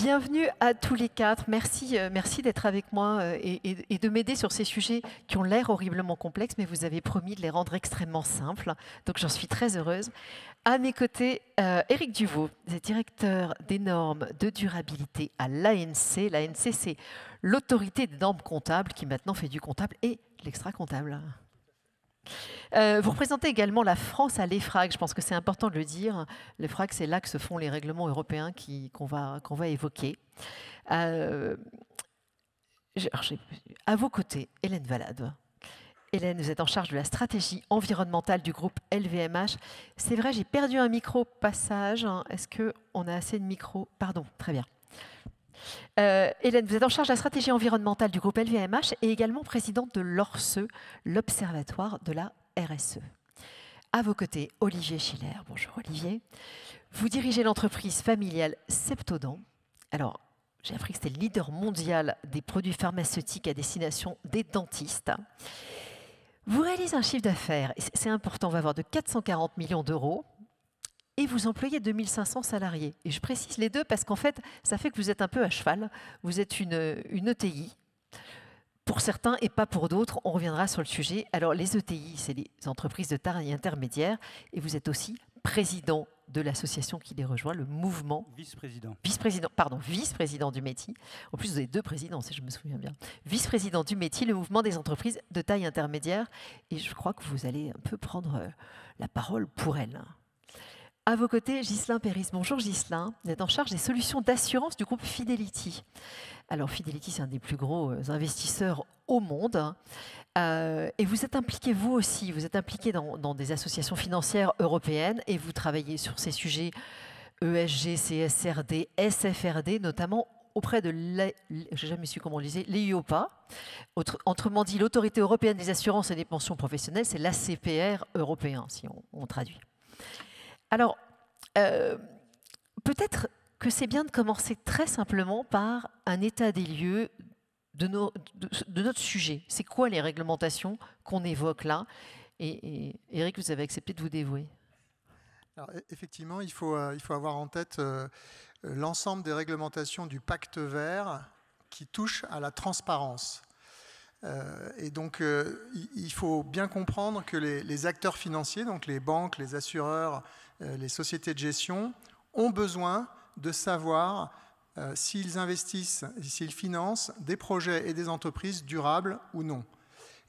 Bienvenue à tous les quatre. Merci, merci d'être avec moi et de m'aider sur ces sujets qui ont l'air horriblement complexes, mais vous avez promis de les rendre extrêmement simples. Donc j'en suis très heureuse. À mes côtés, Éric Duvaux, directeur des normes de durabilité à l'ANC. L'ANC, c'est l'autorité des normes comptables qui maintenant fait du comptable et l'extra-comptable. Vous représentez également la France à l'EFRAG, je pense que c'est important de le dire. L'EFRAG, c'est là que se font les règlements européens qu'on va évoquer. À vos côtés, Hélène Valade. Hélène, vous êtes en charge de la stratégie environnementale du groupe LVMH. C'est vrai, j'ai perdu un micro au passage. Est-ce qu'on a assez de micros? Pardon, très bien. Hélène, vous êtes en charge de la stratégie environnementale du groupe LVMH et également présidente de l'ORSE, l'Observatoire de la RSE. À vos côtés, Olivier Schiller. Bonjour Olivier. Vous dirigez l'entreprise familiale Septodent. Alors, j'ai appris que c'était le leader mondial des produits pharmaceutiques à destination des dentistes. Vous réalisez un chiffre d'affaires, c'est important, on va voir, de 440 millions d'euros. Et vous employez 2500 salariés. Et je précise les deux parce qu'en fait, ça fait que vous êtes un peu à cheval. Vous êtes une ETI, pour certains et pas pour d'autres. On reviendra sur le sujet. Alors, les ETI, c'est les entreprises de taille intermédiaire. Et vous êtes aussi président de l'association qui les rejoint, le mouvement... Vice-président. Vice-président du METI. En plus, vous avez deux présidents, si je me souviens bien. Vice-président du METI, le mouvement des entreprises de taille intermédiaire. Et je crois que vous allez un peu prendre la parole pour elle. À vos côtés, Ghislain Péris. Bonjour Ghislain, vous êtes en charge des solutions d'assurance du groupe Fidelity. Alors Fidelity, c'est un des plus gros investisseurs au monde. Et vous êtes impliqué, vous aussi, vous êtes impliqué dans des associations financières européennes et vous travaillez sur ces sujets ESG, CSRD, SFRD, notamment auprès de j'ai jamais su comment on le disait, l'EIOPA. Autrement dit, l'Autorité européenne des assurances et des pensions professionnelles, c'est l'ACPR européen, si on traduit. Alors, peut-être que c'est bien de commencer très simplement par un état des lieux de notre sujet. C'est quoi les réglementations qu'on évoque là? Et Éric, vous avez accepté de vous dévouer. Alors, effectivement, il faut avoir en tête l'ensemble des réglementations du pacte vert qui touchent à la transparence. Et donc, il faut bien comprendre que les acteurs financiers, donc les banques, les assureurs, les sociétés de gestion, ont besoin de savoir s'ils investissent, s'ils financent des projets et des entreprises durables ou non.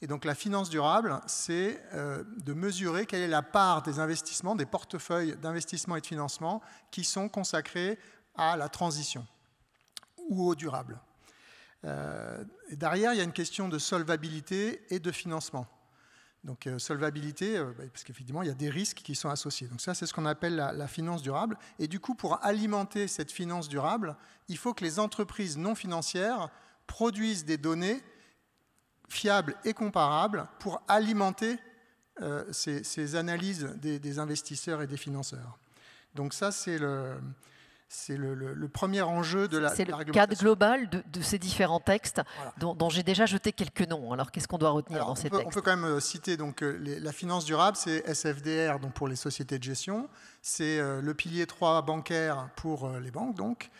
Et donc la finance durable, c'est de mesurer quelle est la part des investissements, des portefeuilles d'investissement et de financement qui sont consacrés à la transition ou au durable. Et derrière, il y a une question de solvabilité et de financement. Donc solvabilité, parce qu'effectivement, il y a des risques qui sont associés. Donc ça, c'est ce qu'on appelle la finance durable. Et du coup, pour alimenter cette finance durable, il faut que les entreprises non financières produisent des données fiables et comparables pour alimenter ces analyses des investisseurs et des financeurs. Donc ça, c'est le premier enjeu de la réglementation. C'est le cadre global de ces différents textes, voilà, dont j'ai déjà jeté quelques noms. Alors, qu'est-ce qu'on doit retenir dans ces textes? On peut quand même citer donc, la finance durable, c'est SFDR donc pour les sociétés de gestion, c'est le pilier 3 bancaire pour les banques. Donc.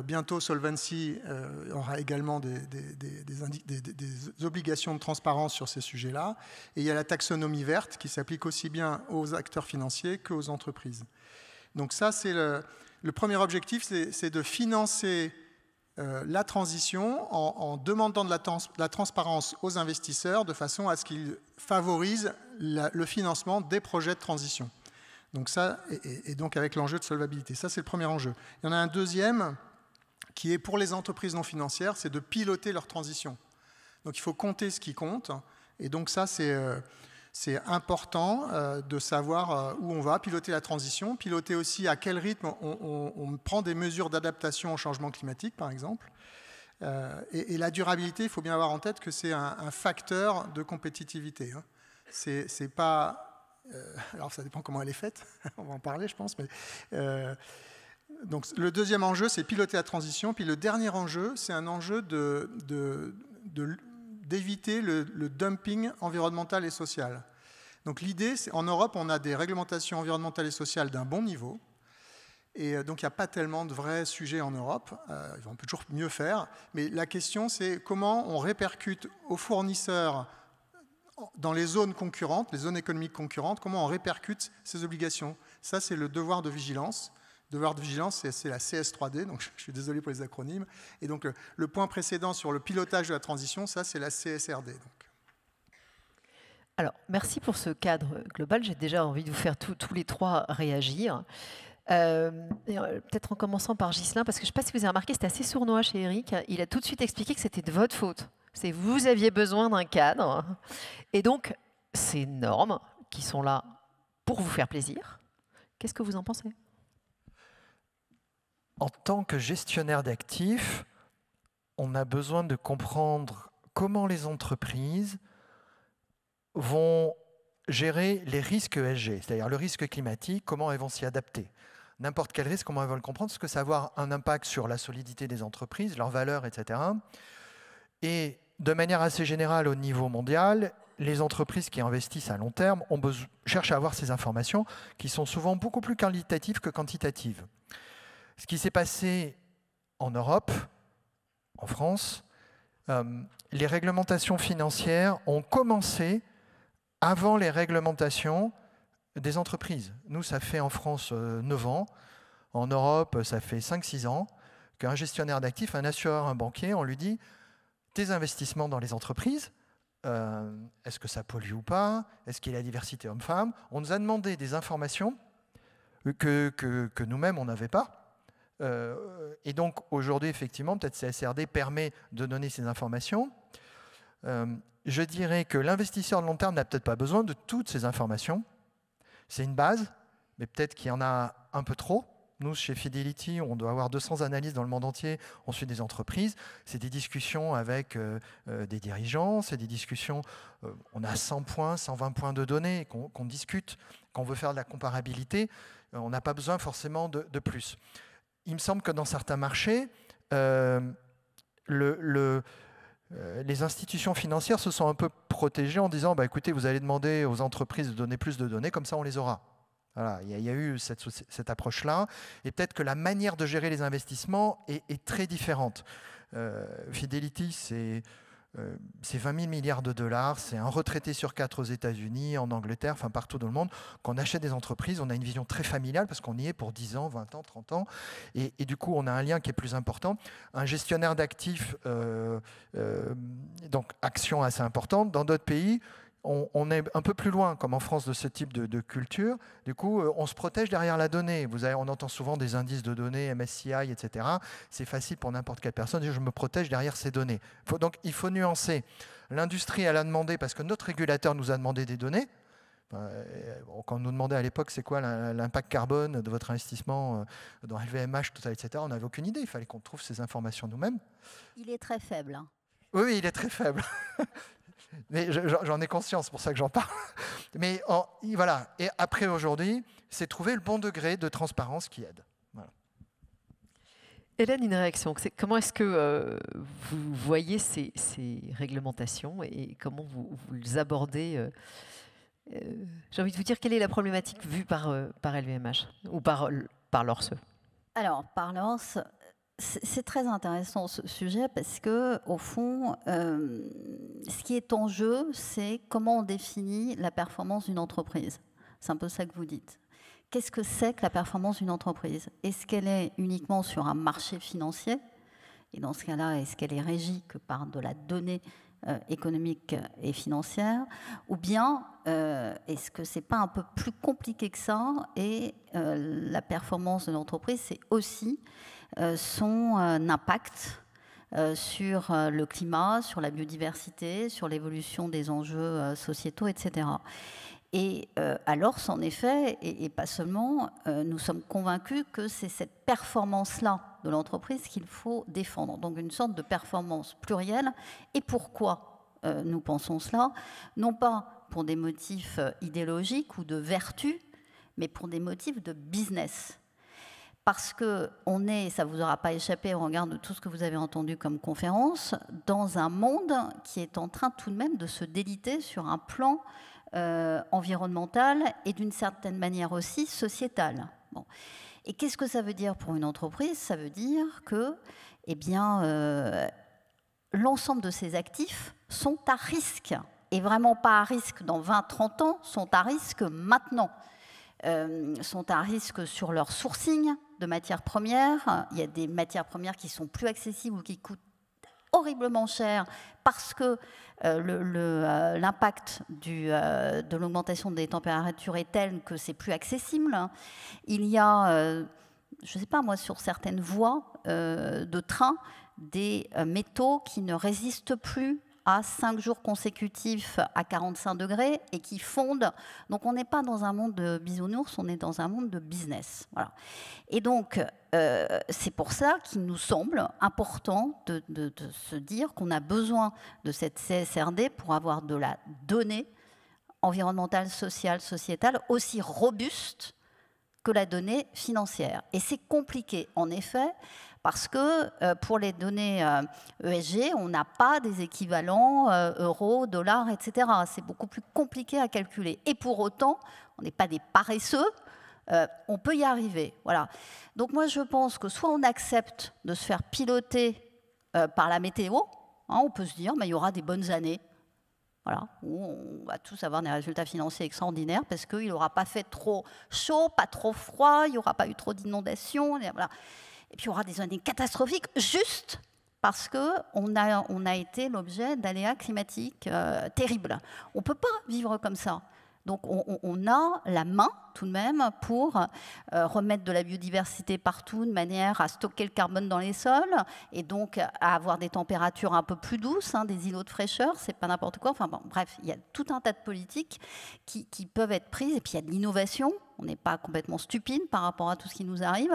Bientôt, Solvency aura également des obligations de transparence sur ces sujets-là. Et il y a la taxonomie verte qui s'applique aussi bien aux acteurs financiers qu'aux entreprises. Donc ça, c'est le premier objectif, c'est de financer la transition en demandant de la transparence aux investisseurs de façon à ce qu'ils favorisent le financement des projets de transition. Donc ça, et donc avec l'enjeu de solvabilité. Ça, c'est le premier enjeu. Il y en a un deuxième qui est pour les entreprises non financières, c'est de piloter leur transition. Donc il faut compter ce qui compte. Et donc ça, c'est important de savoir où on va, piloter la transition, piloter aussi à quel rythme on prend des mesures d'adaptation au changement climatique, par exemple. Et la durabilité, il faut bien avoir en tête que c'est un facteur de compétitivité. Hein. C'est pas... alors ça dépend comment elle est faite, on va en parler je pense, mais donc le deuxième enjeu c'est piloter la transition, puis le dernier enjeu c'est un enjeu d'éviter le dumping environnemental et social. Donc l'idée, en Europe on a des réglementations environnementales et sociales d'un bon niveau, Et donc, il n'y a pas tellement de vrais sujets en Europe. On peut toujours mieux faire. Mais la question, c'est comment on répercute aux fournisseurs dans les zones concurrentes, les zones économiques concurrentes, comment on répercute ces obligations. Ça, c'est le devoir de vigilance. Le devoir de vigilance, c'est la CS3D, donc je suis désolé pour les acronymes. Et donc, le point précédent sur le pilotage de la transition, ça, c'est la CSRD. Donc. Alors, merci pour ce cadre global. J'ai déjà envie de vous faire tous les trois réagir. Peut-être en commençant par Ghislain, parce que je ne sais pas si vous avez remarqué, c'était assez sournois chez Eric. Il a tout de suite expliqué que c'était de votre faute. C'est vous aviez besoin d'un cadre. Et donc, ces normes qui sont là pour vous faire plaisir, qu'est-ce que vous en pensez? En tant que gestionnaire d'actifs, on a besoin de comprendre comment les entreprises vont gérer les risques ESG, c'est-à-dire le risque climatique, comment elles vont s'y adapter. N'importe quel risque, comment elles vont le comprendre, parce que ça va avoir un impact sur la solidité des entreprises, leurs valeurs, etc. Et de manière assez générale au niveau mondial, les entreprises qui investissent à long terme cherchent à avoir ces informations qui sont souvent beaucoup plus qualitatives que quantitatives. Ce qui s'est passé en Europe, en France, les réglementations financières ont commencé avant les réglementations des entreprises. Nous, ça fait en France 9 ans. En Europe, ça fait 5-6 ans qu'un gestionnaire d'actifs, un assureur, un banquier, on lui dit « tes investissements dans les entreprises, est-ce que ça pollue ou pas? Est-ce qu'il y a la diversité homme-femme ?» On nous a demandé des informations que nous-mêmes, on n'avait pas. Et donc, aujourd'hui, effectivement, peut-être CSRD permet de donner ces informations. Je dirais que l'investisseur de long terme n'a peut-être pas besoin de toutes ces informations. C'est une base, mais peut-être qu'il y en a un peu trop. Nous, chez Fidelity, on doit avoir 200 analystes dans le monde entier. On suit des entreprises. C'est des discussions avec des dirigeants. C'est des discussions... on a 100 points, 120 points de données qu'on discute. Quand on veut faire de la comparabilité, on n'a pas besoin forcément de plus. Il me semble que dans certains marchés, les institutions financières se sont un peu protégées en disant bah, écoutez, vous allez demander aux entreprises de donner plus de données, comme ça on les aura. Voilà, il y a eu cette approche-là. Et peut-être que la manière de gérer les investissements est très différente. Fidelity, c'est 20 000 milliards de dollars, c'est un retraité sur 4 aux États-Unis, en Angleterre, enfin partout dans le monde. Quand on achète des entreprises, on a une vision très familiale parce qu'on y est pour 10 ans, 20 ans, 30 ans. Et du coup, on a un lien qui est plus important. Un gestionnaire d'actifs, donc action assez importante. Dans d'autres pays, on est un peu plus loin, comme en France, de ce type de culture. Du coup, on se protège derrière la donnée. On entend souvent des indices de données, MSCI, etc. C'est facile pour n'importe quelle personne de dire « je me protège derrière ces données ». Donc, il faut nuancer. L'industrie, elle a demandé, parce que notre régulateur nous a demandé des données. Quand on nous demandait à l'époque, c'est quoi l'impact carbone de votre investissement dans LVMH, tout ça, etc., on n'avait aucune idée. Il fallait qu'on trouve ces informations nous-mêmes. Il est très faible. Hein. Oui, il est très faible. Mais j'en ai conscience, c'est pour ça que j'en parle. Mais voilà. Et après, aujourd'hui, c'est trouver le bon degré de transparence qui aide. Voilà. Hélène, une réaction. Comment est-ce que vous voyez ces réglementations et comment vous les abordez j'ai envie de vous dire, quelle est la problématique vue par LVMH ou par l'ORSE? Alors, par l'ORSE, c'est très intéressant ce sujet parce que, au fond, ce qui est en jeu, c'est comment on définit la performance d'une entreprise. C'est un peu ça que vous dites. Qu'est-ce que c'est que la performance d'une entreprise? Est-ce qu'elle est uniquement sur un marché financier? Et dans ce cas-là, est-ce qu'elle est régie que par de la donnée économique et financière? Ou bien, est-ce que ce n'est pas un peu plus compliqué que ça? Et la performance de l'entreprise, c'est aussi son impact sur le climat, sur la biodiversité, sur l'évolution des enjeux sociétaux, etc. Et à l'ORSE, en effet, et pas seulement, nous sommes convaincus que c'est cette performance-là de l'entreprise qu'il faut défendre. Donc une sorte de performance plurielle. Et pourquoi nous pensons cela? Non pas pour des motifs idéologiques ou de vertu, mais pour des motifs de business. Parce qu'on est, ça ne vous aura pas échappé au regard de tout ce que vous avez entendu comme conférence, dans un monde qui est en train tout de même de se déliter sur un plan environnemental et d'une certaine manière aussi sociétal. Bon. Et qu'est-ce que ça veut dire pour une entreprise? Ça veut dire que eh bien, l'ensemble de ses actifs sont à risque. Et vraiment pas à risque dans 20-30 ans, sont à risque maintenant. Sont à risque sur leur sourcing de matières premières. Il y a des matières premières qui sont plus accessibles ou qui coûtent horriblement cher parce que l'impact de l'augmentation des températures est tel que c'est plus accessible. Il y a, je ne sais pas moi, sur certaines voies de train, des métaux qui ne résistent plus à 5 jours consécutifs à 45 degrés et qui fondent. Donc on n'est pas dans un monde de bisounours, on est dans un monde de business. Voilà. Et donc c'est pour ça qu'il nous semble important de se dire qu'on a besoin de cette CSRD pour avoir de la donnée environnementale, sociale, sociétale aussi robuste que la donnée financière. Et c'est compliqué, en effet, parce que pour les données ESG, on n'a pas des équivalents euros, dollars, etc. C'est beaucoup plus compliqué à calculer. Et pour autant, on n'est pas des paresseux, on peut y arriver. Voilà. Donc moi, je pense que soit on accepte de se faire piloter par la météo, hein, on peut se dire, mais il y aura des bonnes années. Voilà, où on va tous avoir des résultats financiers extraordinaires parce qu'il n'aura pas fait trop chaud, pas trop froid, il n'y aura pas eu trop d'inondations. Voilà. Et puis il y aura des années catastrophiques juste parce qu'on a été l'objet d'aléas climatiques terribles. On ne peut pas vivre comme ça. Donc on a la main tout de même pour remettre de la biodiversité partout de manière à stocker le carbone dans les sols et donc à avoir des températures un peu plus douces, hein, des îlots de fraîcheur, c'est pas n'importe quoi. Enfin bon, bref, il y a tout un tas de politiques qui peuvent être prises et puis il y a de l'innovation. On n'est pas complètement stupide par rapport à tout ce qui nous arrive,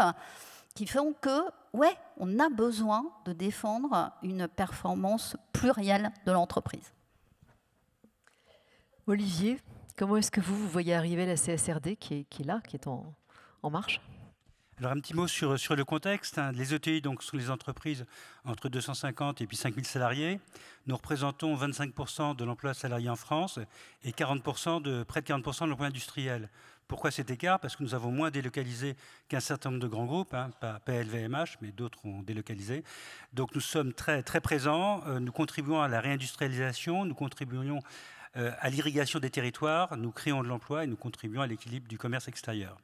qui font que, ouais, on a besoin de défendre une performance plurielle de l'entreprise. Olivier, comment est-ce que vous voyez arriver la CSRD qui est là, qui est en marche? Alors un petit mot sur le contexte. Hein. Les ETI donc, sont les entreprises entre 250 et puis 5000 salariés. Nous représentons 25% de l'emploi salarié en France et près de 40% de l'emploi industriel. Pourquoi cet écart? Parce que nous avons moins délocalisé qu'un certain nombre de grands groupes, hein, pas LVMH, mais d'autres ont délocalisé. Donc nous sommes très, très présents, nous contribuons à la réindustrialisation, nous contribuons à l'irrigation des territoires, nous créons de l'emploi et nous contribuons à l'équilibre du commerce extérieur.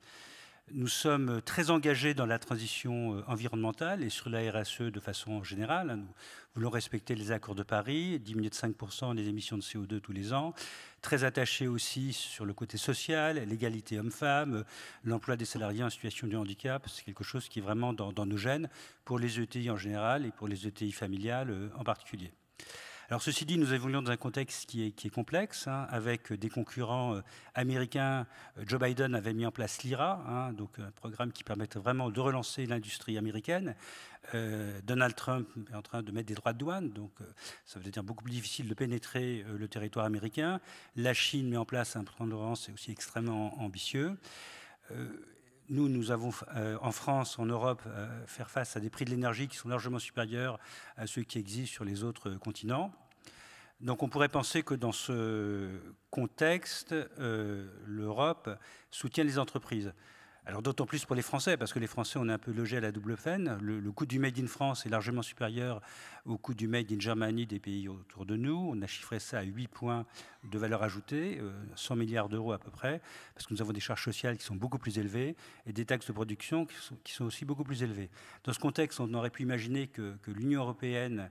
Nous sommes très engagés dans la transition environnementale et sur la RSE de façon générale. Nous voulons respecter les accords de Paris, diminuer de 5% les émissions de CO2 tous les ans. Très attachés aussi sur le côté social, l'égalité homme-femme, l'emploi des salariés en situation de handicap. C'est quelque chose qui est vraiment dans nos gènes pour les ETI en général et pour les ETI familiales en particulier. Alors ceci dit, nous évoluons dans un contexte qui est complexe, hein, avec des concurrents américains. Joe Biden avait mis en place l'IRA, hein, donc un programme qui permettait vraiment de relancer l'industrie américaine. Donald Trump est en train de mettre des droits de douane, donc ça veut dire beaucoup plus difficile de pénétrer le territoire américain. La Chine met en place un plan de relance, c'est aussi extrêmement ambitieux. Nous avons en France, en Europe, faire face à des prix de l'énergie qui sont largement supérieurs à ceux qui existent sur les autres continents. Donc on pourrait penser que dans ce contexte, l'Europe soutient les entreprises. Alors d'autant plus pour les Français, parce que les Français, on est un peu logés à la double peine. Le coût du Made in France est largement supérieur au coût du Made in Germany des pays autour de nous. On a chiffré ça à 8 points de valeur ajoutée, 100 milliards d'euros à peu près, parce que nous avons des charges sociales qui sont beaucoup plus élevées et des taxes de production qui sont aussi beaucoup plus élevées. Dans ce contexte, on aurait pu imaginer que l'Union européenne,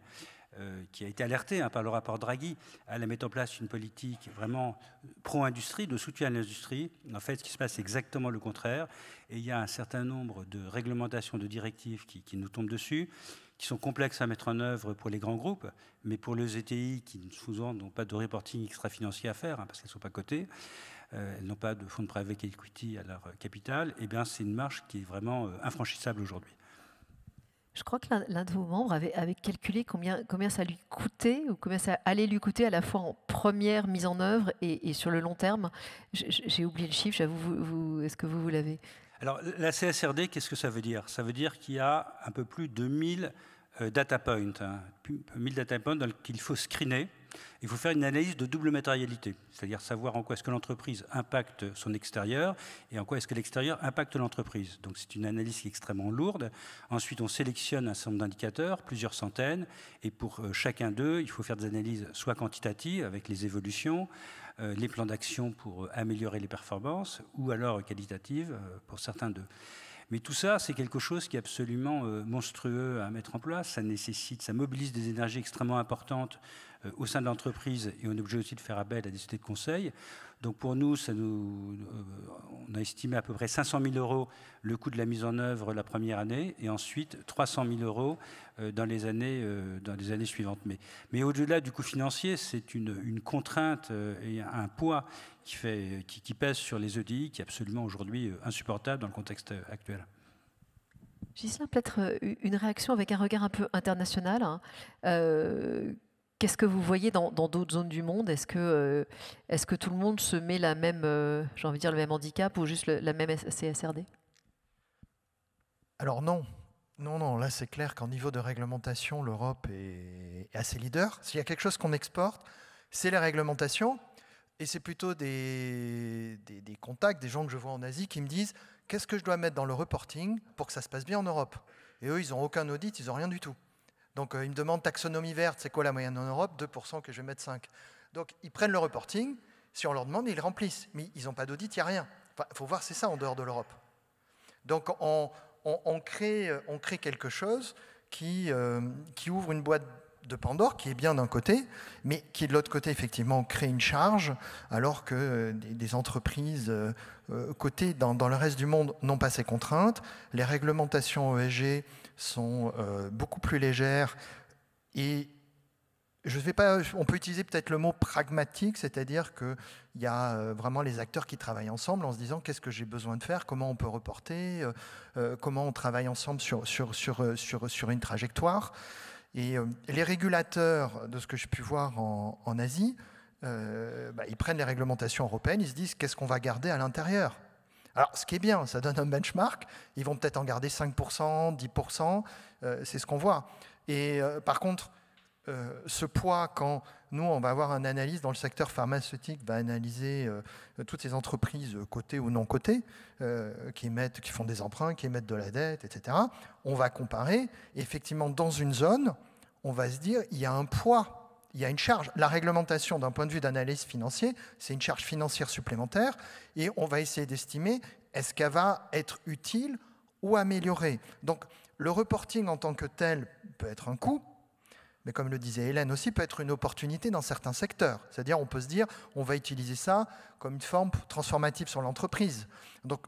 qui a été alertée par le rapport Draghi, allait mettre en place une politique vraiment pro-industrie, de soutien à l'industrie. En fait, ce qui se passe, c'est exactement le contraire. Et il y a un certain nombre de réglementations, de directives qui nous tombent dessus, qui sont complexes à mettre en œuvre pour les grands groupes, mais pour les ETI qui souvent n'ont pas de reporting extra-financier à faire, parce qu'elles ne sont pas cotées, elles n'ont pas de fonds de private equity à leur capital, et bien c'est une marge qui est vraiment infranchissable aujourd'hui. Je crois que l'un de vos membres avait calculé combien ça lui coûtait, ou combien ça allait lui coûter à la fois en première mise en œuvre et sur le long terme. J'ai oublié le chiffre, j'avoue, est-ce que vous l'avez? Alors la CSRD, qu'est-ce que ça veut dire? Ça veut dire qu'il y a un peu plus de 1000 data points, 1000 data points dans lesquels il faut screener. Il faut faire une analyse de double matérialité, c'est-à-dire savoir en quoi est-ce que l'entreprise impacte son extérieur et en quoi est-ce que l'extérieur impacte l'entreprise. Donc c'est une analyse qui est extrêmement lourde. Ensuite, on sélectionne un certain nombre d'indicateurs, plusieurs centaines, et pour chacun d'eux, il faut faire des analyses soit quantitatives avec les évolutions, les plans d'action pour améliorer les performances, ou alors qualitatives pour certains d'eux. Mais tout ça, c'est quelque chose qui est absolument monstrueux à mettre en place. Ça mobilise des énergies extrêmement importantes au sein de l'entreprise et on est obligé aussi de faire appel à des sociétés de conseil. Donc pour nous, on a estimé à peu près 500 000 € le coût de la mise en œuvre la première année et ensuite 300 000 € dans les années suivantes. Mais au-delà du coût financier, c'est une contrainte et un poids qui pèse sur les EDI qui est absolument aujourd'hui insupportable dans le contexte actuel. Ghislain, peut-être une réaction avec un regard un peu international. Hein. Qu'est-ce que vous voyez dans d'autres zones du monde? Est-ce que tout le monde se met la même, j'ai envie de dire le même handicap ou juste la même CSRD? Alors non. Non, là c'est clair qu'en niveau de réglementation, l'Europe est assez leader. S'il y a quelque chose qu'on exporte, c'est les réglementations. Et c'est plutôt des contacts, des gens que je vois en Asie qui me disent « Qu'est-ce que je dois mettre dans le reporting pour que ça se passe bien en Europe ?» Et eux, ils n'ont aucun audit, ils n'ont rien du tout. Donc ils me demandent taxonomie verte, c'est quoi la moyenne en Europe? 2% que je vais mettre 5. Donc ils prennent le reporting, si on leur demande, ils le remplissent. Mais ils n'ont pas d'audit, il n'y a rien. Enfin, il faut voir, c'est ça en dehors de l'Europe. Donc on crée quelque chose qui ouvre une boîte de Pandore, qui est bien d'un côté, mais qui de l'autre côté, effectivement, crée une charge, alors que des entreprises cotées dans le reste du monde n'ont pas ces contraintes. Les réglementations ESG sont beaucoup plus légères et on peut utiliser peut-être le mot pragmatique, c'est-à-dire qu'il y a vraiment les acteurs qui travaillent ensemble en se disant qu'est-ce que j'ai besoin de faire, comment on peut reporter, comment on travaille ensemble sur une trajectoire. Et les régulateurs, de ce que j'ai pu voir en Asie, ils prennent les réglementations européennes, ils se disent qu'est-ce qu'on va garder à l'intérieur. Alors, ce qui est bien, ça donne un benchmark, ils vont peut-être en garder 5%, 10%, c'est ce qu'on voit. Et par contre, ce poids, quand nous, on va avoir une analyse dans le secteur pharmaceutique, va analyser toutes ces entreprises cotées ou non cotées, qui font des emprunts, qui émettent de la dette, etc. On va comparer, et effectivement, dans une zone, on va se dire, il y a un poids, il y a une charge. La réglementation, d'un point de vue d'analyse financier, c'est une charge financière supplémentaire, et on va essayer d'estimer, est-ce qu'elle va être utile ou améliorée. Donc, le reporting en tant que tel peut être un coût, mais comme le disait Hélène aussi, peut être une opportunité dans certains secteurs. C'est-à-dire, on peut se dire, on va utiliser ça comme une forme transformative sur l'entreprise. Donc,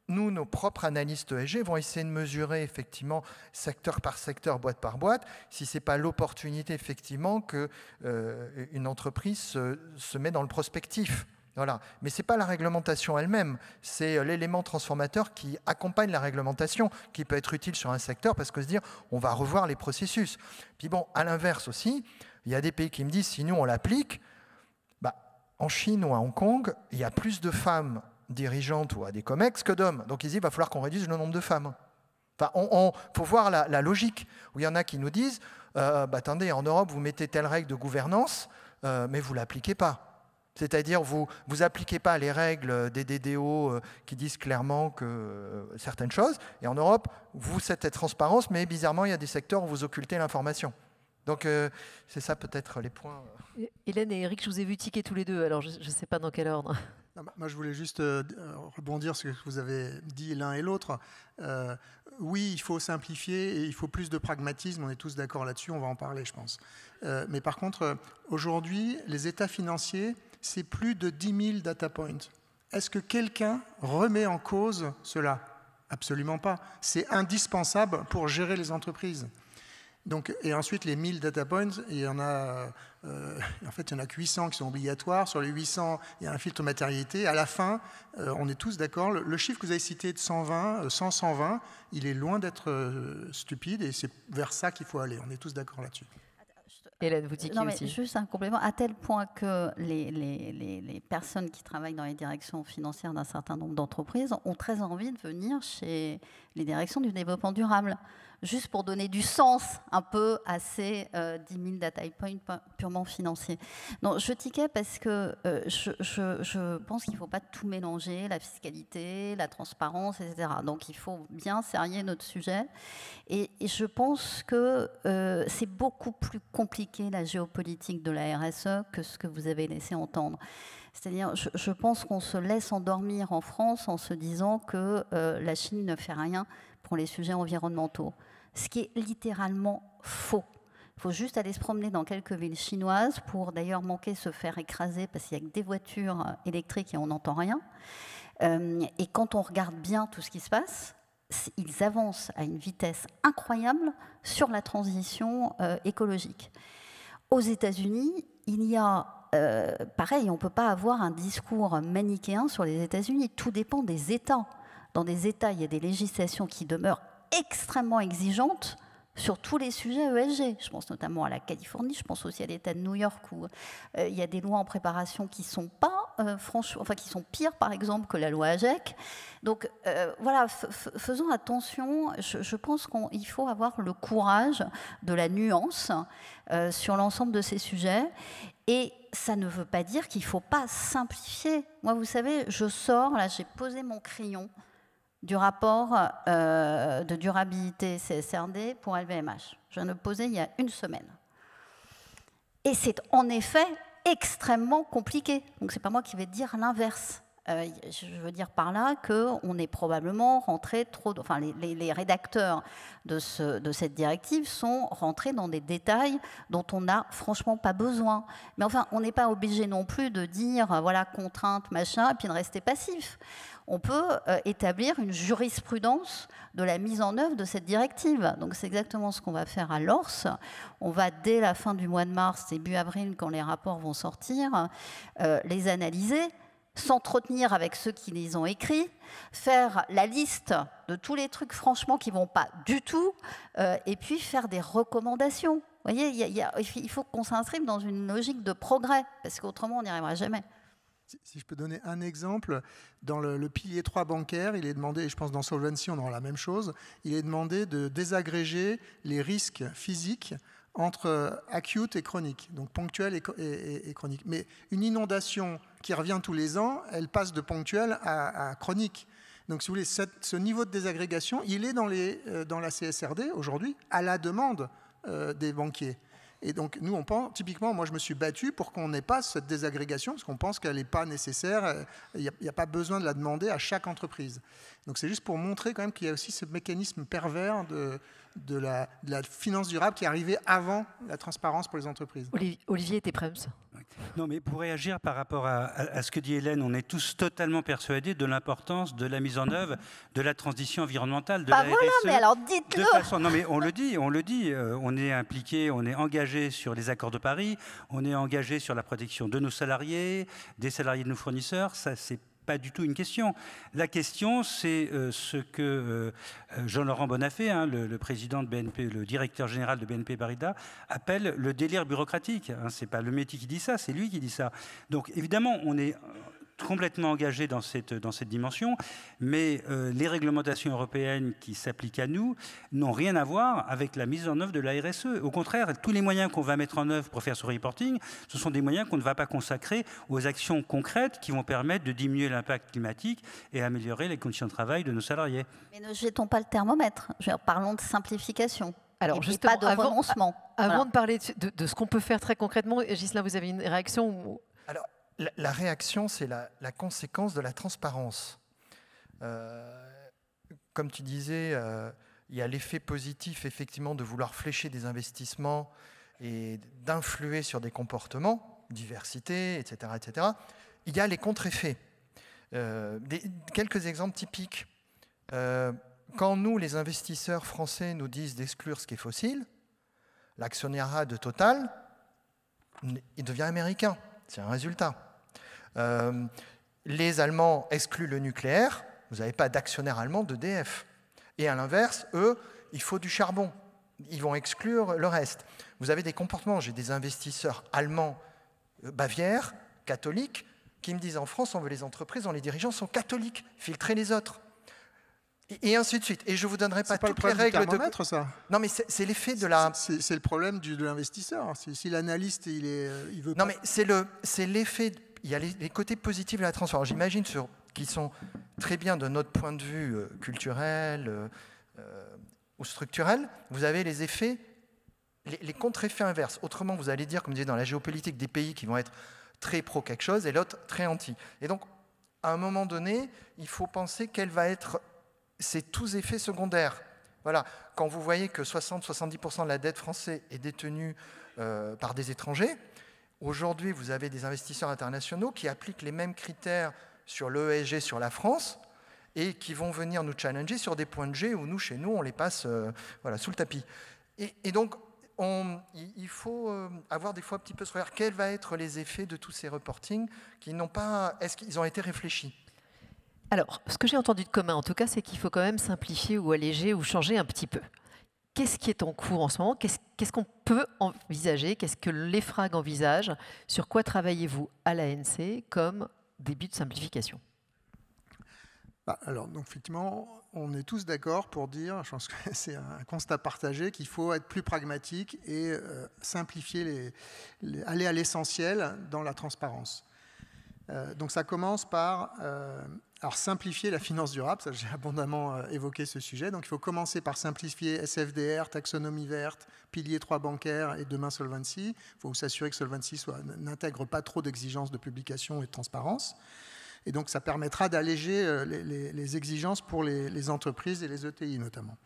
nous, nos propres analystes ESG vont essayer de mesurer effectivement secteur par secteur, boîte par boîte, si ce n'est pas l'opportunité effectivement qu'une entreprise se met dans le prospectif. Voilà. Mais ce n'est pas la réglementation elle-même, c'est l'élément transformateur qui accompagne la réglementation, qui peut être utile sur un secteur, parce que se dire, on va revoir les processus. Puis bon, à l'inverse aussi, il y a des pays qui me disent, si nous on l'applique, en Chine ou à Hong Kong, il y a plus de femmes dirigeantes ou à des COMEX que d'hommes. Donc ils disent, il va falloir qu'on réduise le nombre de femmes. Enfin, faut voir la logique, où il y en a qui nous disent, attendez, en Europe, vous mettez telle règle de gouvernance, mais vous ne l'appliquez pas. C'est-à-dire, vous n'appliquez pas les règles des DDO qui disent clairement que certaines choses. Et en Europe, vous faites cette transparence, mais bizarrement, il y a des secteurs où vous occultez l'information. Donc, c'est ça peut-être les points. Hélène et Eric, je vous ai vu tiquer tous les deux, alors je ne sais pas dans quel ordre. Non, moi, je voulais juste rebondir sur ce que vous avez dit l'un et l'autre. Oui, il faut simplifier et il faut plus de pragmatisme. On est tous d'accord là-dessus, on va en parler, je pense. Mais par contre, aujourd'hui, les états financiers, c'est plus de 10 000 data points. Est-ce que quelqu'un remet en cause cela? Absolument pas. C'est indispensable pour gérer les entreprises. Donc, et ensuite, les 1000 data points, il y en a, en fait, il y en a que 800 qui sont obligatoires. Sur les 800, il y a un filtre matérialité. À la fin, on est tous d'accord. Le chiffre que vous avez cité de 120, il est loin d'être stupide et c'est vers ça qu'il faut aller. On est tous d'accord là-dessus. Hélène, vous dites aussi. Juste un complément, à tel point que les personnes qui travaillent dans les directions financières d'un certain nombre d'entreprises ont très envie de venir chez les directions du développement durable. juste pour donner du sens un peu à ces 10 000 data points purement financiers. Non, je tiquais parce que je pense qu'il ne faut pas tout mélanger, la fiscalité, la transparence, etc. Donc il faut bien serrer notre sujet. Et je pense que c'est beaucoup plus compliqué la géopolitique de la RSE que ce que vous avez laissé entendre. C'est-à-dire, je pense qu'on se laisse endormir en France en se disant que la Chine ne fait rien pour les sujets environnementaux. Ce qui est littéralement faux. Il faut juste aller se promener dans quelques villes chinoises pour d'ailleurs manquer se faire écraser parce qu'il n'y a que des voitures électriques et on n'entend rien. Et quand on regarde bien tout ce qui se passe, ils avancent à une vitesse incroyable sur la transition écologique. Aux États-Unis, il y a pareil, on ne peut pas avoir un discours manichéen sur les États-Unis. Tout dépend des États. Dans des États, il y a des législations qui demeurent extrêmement exigeantes sur tous les sujets ESG. Je pense notamment à la Californie, je pense aussi à l'État de New York où il y a des lois en préparation qui sont pas qui sont pires, par exemple, que la loi AGEC. Donc voilà, faisons attention. Je pense qu'il faut avoir le courage de la nuance sur l'ensemble de ces sujets. Et ça ne veut pas dire qu'il ne faut pas simplifier. Moi, vous savez, je sors, là, j'ai posé mon crayon du rapport de durabilité CSRD pour LVMH. Je viens de le poser il y a une semaine. Et c'est en effet extrêmement compliqué. Donc, ce n'est pas moi qui vais dire l'inverse. Je veux dire par là qu'on est probablement rentré trop... Enfin, les rédacteurs de cette directive sont rentrés dans des détails dont on n'a franchement pas besoin. Mais enfin, on n'est pas obligé non plus de dire, voilà, contrainte, machin, et puis de rester passif. On peut établir une jurisprudence de la mise en œuvre de cette directive. Donc c'est exactement ce qu'on va faire à l'ORS. On va, dès la fin du mois de mars, début avril, quand les rapports vont sortir, les analyser, s'entretenir avec ceux qui les ont écrits, faire la liste de tous les trucs franchement qui ne vont pas du tout, et puis faire des recommandations. Vous voyez, il faut qu'on s'inscrive dans une logique de progrès, parce qu'autrement on n'y arrivera jamais. Si je peux donner un exemple, dans le pilier 3 bancaire, il est demandé, et je pense dans Solvency on aura la même chose, il est demandé de désagréger les risques physiques entre acute et chronique, donc ponctuel et chronique. Mais une inondation qui revient tous les ans, elle passe de ponctuel à chronique. Donc si vous voulez, ce niveau de désagrégation, il est dans la CSRD aujourd'hui, à la demande des banquiers. Et donc, nous, on pense, typiquement, moi, je me suis battu pour qu'on n'ait pas cette désagrégation, parce qu'on pense qu'elle n'est pas nécessaire, il n'y a pas besoin de la demander à chaque entreprise. Donc, c'est juste pour montrer quand même qu'il y a aussi ce mécanisme pervers de la finance durable qui est arrivé avant la transparence pour les entreprises. Olivier Teprems. Non, mais pour réagir par rapport à ce que dit Hélène, on est tous totalement persuadés de l'importance de la mise en œuvre de la transition environnementale, de la voilà, RSE. mais alors dites-le. Non, mais on le dit, on est impliqué, on est engagé sur les accords de Paris, on est engagé sur la protection de nos salariés, des salariés de nos fournisseurs, ça c'est pas du tout une question. La question, c'est ce que Jean-Laurent Bonnafé, le président de BNP, le directeur général de BNP Paribas, appelle le délire bureaucratique. Ce n'est pas le métier qui dit ça, c'est lui qui dit ça. Donc évidemment, on est complètement engagé dans cette dimension, mais les réglementations européennes qui s'appliquent à nous n'ont rien à voir avec la mise en œuvre de la RSE. Au contraire, tous les moyens qu'on va mettre en œuvre pour faire ce reporting, ce sont des moyens qu'on ne va pas consacrer aux actions concrètes qui vont permettre de diminuer l'impact climatique et améliorer les conditions de travail de nos salariés. Mais ne jetons pas le thermomètre. Parlons de simplification. Alors, et justement, pas de renoncement. Avant de parler de ce qu'on peut faire très concrètement, Ghislain, vous avez une réaction Alors, la réaction, c'est la conséquence de la transparence. Comme tu disais, il y a l'effet positif, effectivement, de vouloir flécher des investissements et d'influer sur des comportements, diversité, etc., etc. Il y a les contre-effets. Quelques exemples typiques. Quand nous, les investisseurs français, nous disent d'exclure ce qui est fossile, l'actionnariat de Total, il devient américain. C'est un résultat. Les Allemands excluent le nucléaire, vous n'avez pas d'actionnaire allemand d'EDF. Et à l'inverse, eux, il faut du charbon. Ils vont exclure le reste. Vous avez des comportements. J'ai des investisseurs allemands, bavières, catholiques, qui me disent en France, on veut les entreprises dont les dirigeants sont catholiques, filtrer les autres. Et ainsi de suite. Et je ne vous donnerai pas toutes les règles de... ça. Non, mais c'est l'effet de la... C'est le problème de l'investisseur. Si l'analyste, il veut non, mais c'est l'effet... Il y a les côtés positifs de la transparence. J'imagine qui sont très bien de notre point de vue culturel ou structurel. Vous avez les effets, les contre-effets inverses. Autrement, vous allez dire, comme disait dans la géopolitique, des pays qui vont être très pro quelque chose et l'autre très anti. Et donc, à un moment donné, il faut penser quel va être ces tous effets secondaires. Voilà. Quand vous voyez que 60-70% de la dette française est détenue par des étrangers, aujourd'hui, vous avez des investisseurs internationaux qui appliquent les mêmes critères sur l'ESG sur la France et qui vont venir nous challenger sur des points de G où nous, chez nous, on les passe sous le tapis. Et donc, il faut avoir des fois un petit peu ce regard. Quels vont être les effets de tous ces reportings qui n'ont pas... Est-ce qu'ils ont été réfléchis ? Alors, ce que j'ai entendu de commun, en tout cas, c'est qu'il faut quand même simplifier ou alléger ou changer un petit peu. Qu'est-ce qui est en cours en ce moment ? Qu'est-ce qu'on peut envisager ? Qu'est-ce que l'EFRAG envisage ? Sur quoi travaillez-vous à l'ANC comme début de simplification ? Alors, donc, effectivement, on est tous d'accord pour dire, je pense que c'est un constat partagé, qu'il faut être plus pragmatique et simplifier, aller à l'essentiel dans la transparence. Donc ça commence par simplifier la finance durable, ça j'ai abondamment évoqué ce sujet, donc il faut commencer par simplifier SFDR, taxonomie verte, pilier 3 bancaire et demain Solvency. Il faut s'assurer que Solvency n'intègre pas trop d'exigences de publication et de transparence. Et donc ça permettra d'alléger les exigences pour les entreprises et les ETI notamment.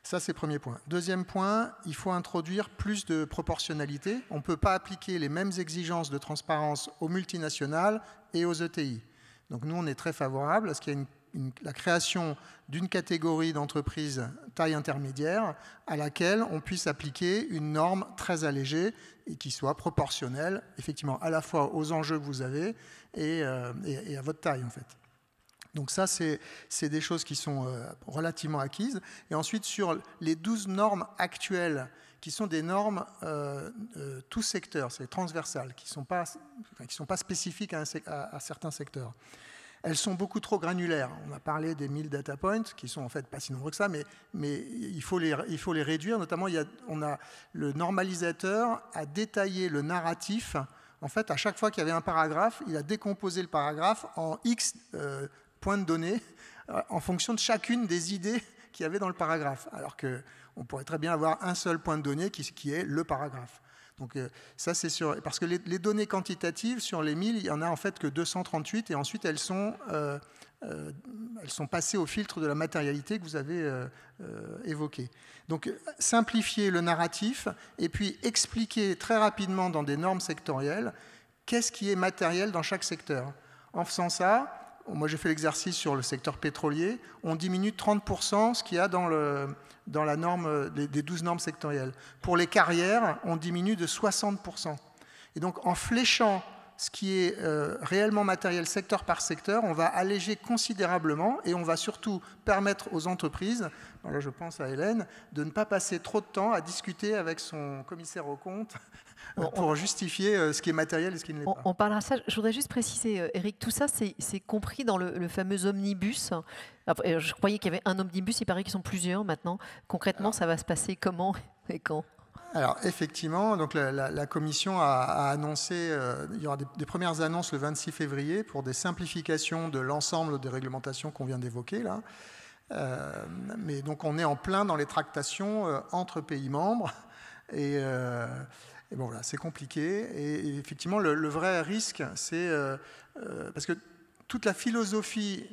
Ça, c'est le premier point. Deuxième point, il faut introduire plus de proportionnalité. On ne peut pas appliquer les mêmes exigences de transparence aux multinationales et aux ETI. Donc nous, on est très favorable à ce qu'il y ait la création d'une catégorie d'entreprises taille intermédiaire à laquelle on puisse appliquer une norme très allégée et qui soit proportionnelle, effectivement, à la fois aux enjeux que vous avez et à votre taille, en fait. Donc ça, c'est des choses qui sont relativement acquises. Et ensuite, sur les 12 normes actuelles, qui sont des normes tous secteurs, c'est transversal, qui ne sont pas spécifiques à certains secteurs. Elles sont beaucoup trop granulaires. On a parlé des 1000 data points, qui sont en fait pas si nombreux que ça, mais il faut les réduire. Notamment, le normalisateur a détaillé le narratif. En fait, à chaque fois qu'il y avait un paragraphe, il a décomposé le paragraphe en X points de données en fonction de chacune des idées qu'il y avait dans le paragraphe. Alors qu'on pourrait très bien avoir un seul point de données qui est le paragraphe. Donc ça, c'est sûr. Parce que les données quantitatives, sur les 1000, il n'y en a en fait que 238 et ensuite elles sont passées au filtre de la matérialité que vous avez évoqué. Donc simplifier le narratif et puis expliquer très rapidement dans des normes sectorielles qu'est-ce qui est matériel dans chaque secteur. En faisant ça, moi j'ai fait l'exercice sur le secteur pétrolier, on diminue de 30% ce qu'il y a dans la norme des 12 normes sectorielles. Pour les carrières, on diminue de 60%. Et donc en fléchant ce qui est réellement matériel secteur par secteur, on va alléger considérablement et on va surtout permettre aux entreprises, là je pense à Hélène, de ne pas passer trop de temps à discuter avec son commissaire aux comptes pour justifier ce qui est matériel et ce qui ne l'est pas. On parlera de ça. Je voudrais juste préciser, Eric, tout ça, c'est compris dans le fameux omnibus. Je croyais qu'il y avait un omnibus, il paraît qu'ils sont plusieurs maintenant. Concrètement, ça va se passer comment et quand ? Alors effectivement, donc la Commission a annoncé, il y aura des premières annonces le 26 février pour des simplifications de l'ensemble des réglementations qu'on vient d'évoquer là. Mais donc on est en plein dans les tractations entre pays membres et bon voilà, c'est compliqué. Et effectivement, le vrai risque, c'est parce que toute la philosophie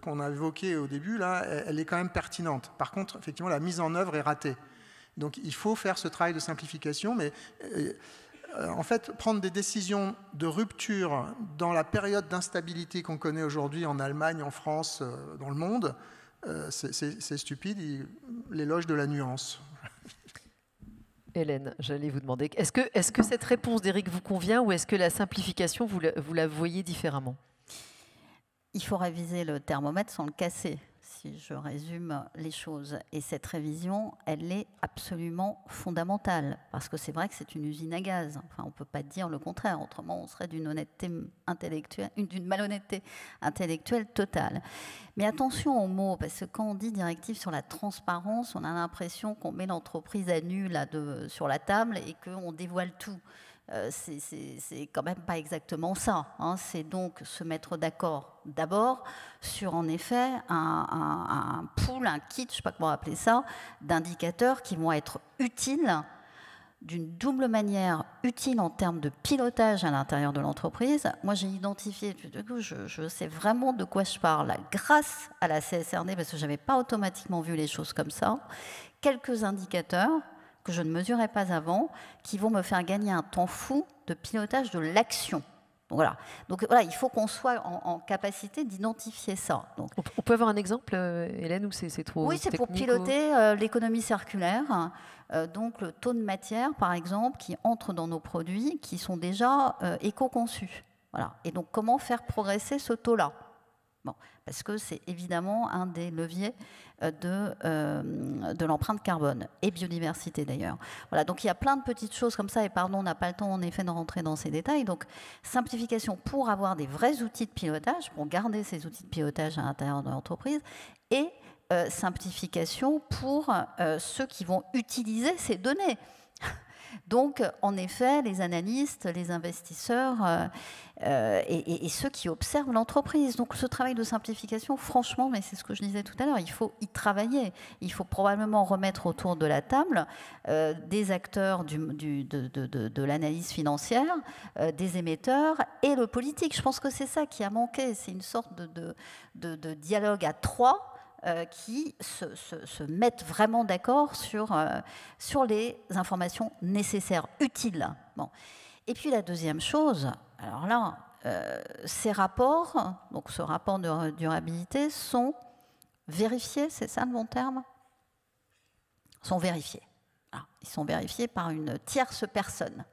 qu'on a évoquée au début là, elle est quand même pertinente. Par contre, effectivement, la mise en œuvre est ratée. Donc il faut faire ce travail de simplification, mais en fait, prendre des décisions de rupture dans la période d'instabilité qu'on connaît aujourd'hui en Allemagne, en France, dans le monde, c'est stupide, l'éloge de la nuance. Hélène, j'allais vous demander, est-ce que cette réponse d'Éric vous convient ou est-ce que la simplification, vous la voyez différemment ? Il faut réviser le thermomètre sans le casser, si si je résume les choses. Et cette révision, elle est absolument fondamentale, parce que c'est vrai que c'est une usine à gaz. Enfin, on ne peut pas dire le contraire, autrement on serait d'une honnêteté intellectuelle, d'une malhonnêteté intellectuelle totale. Mais attention aux mots, parce que quand on dit directive sur la transparence, on a l'impression qu'on met l'entreprise à nu là, sur la table et qu'on dévoile tout. C'est quand même pas exactement ça. Hein. C'est donc se mettre d'accord d'abord sur en effet un pool, un kit, je ne sais pas comment appeler ça, d'indicateurs qui vont être utiles d'une double manière, utiles en termes de pilotage à l'intérieur de l'entreprise. Moi, j'ai identifié, je sais vraiment de quoi je parle, grâce à la CSRD, parce que je n'avais pas automatiquement vu les choses comme ça, quelques indicateurs que je ne mesurais pas avant, qui vont me faire gagner un temps fou de pilotage de l'action. Donc voilà, il faut qu'on soit en capacité d'identifier ça. Donc, on peut avoir un exemple, Hélène, ou c'est trop oui, c'est pour piloter l'économie circulaire. Donc le taux de matière, par exemple, qui entre dans nos produits, qui sont déjà éco-conçus. Voilà. Et donc comment faire progresser ce taux-là? Bon, parce que c'est évidemment un des leviers de l'empreinte carbone et biodiversité d'ailleurs. Voilà, donc il y a plein de petites choses comme ça, et pardon, on n'a pas le temps en effet de rentrer dans ces détails. Donc simplification pour avoir des vrais outils de pilotage, pour garder ces outils de pilotage à l'intérieur de l'entreprise, et simplification pour ceux qui vont utiliser ces données. Donc, en effet, les analystes, les investisseurs et ceux qui observent l'entreprise. Donc, ce travail de simplification, franchement, mais c'est ce que je disais tout à l'heure, il faut y travailler. Il faut probablement remettre autour de la table des acteurs de l'analyse financière, des émetteurs et le politique. Je pense que c'est ça qui a manqué. C'est une sorte de dialogue à trois qui se mettent vraiment d'accord sur les informations nécessaires, utiles. Bon. Et puis la deuxième chose, alors là, ces rapports, donc ce rapport de durabilité, sont vérifiés, c'est ça le bon terme? Sont vérifiés. Alors, ils sont vérifiés par une tierce personne.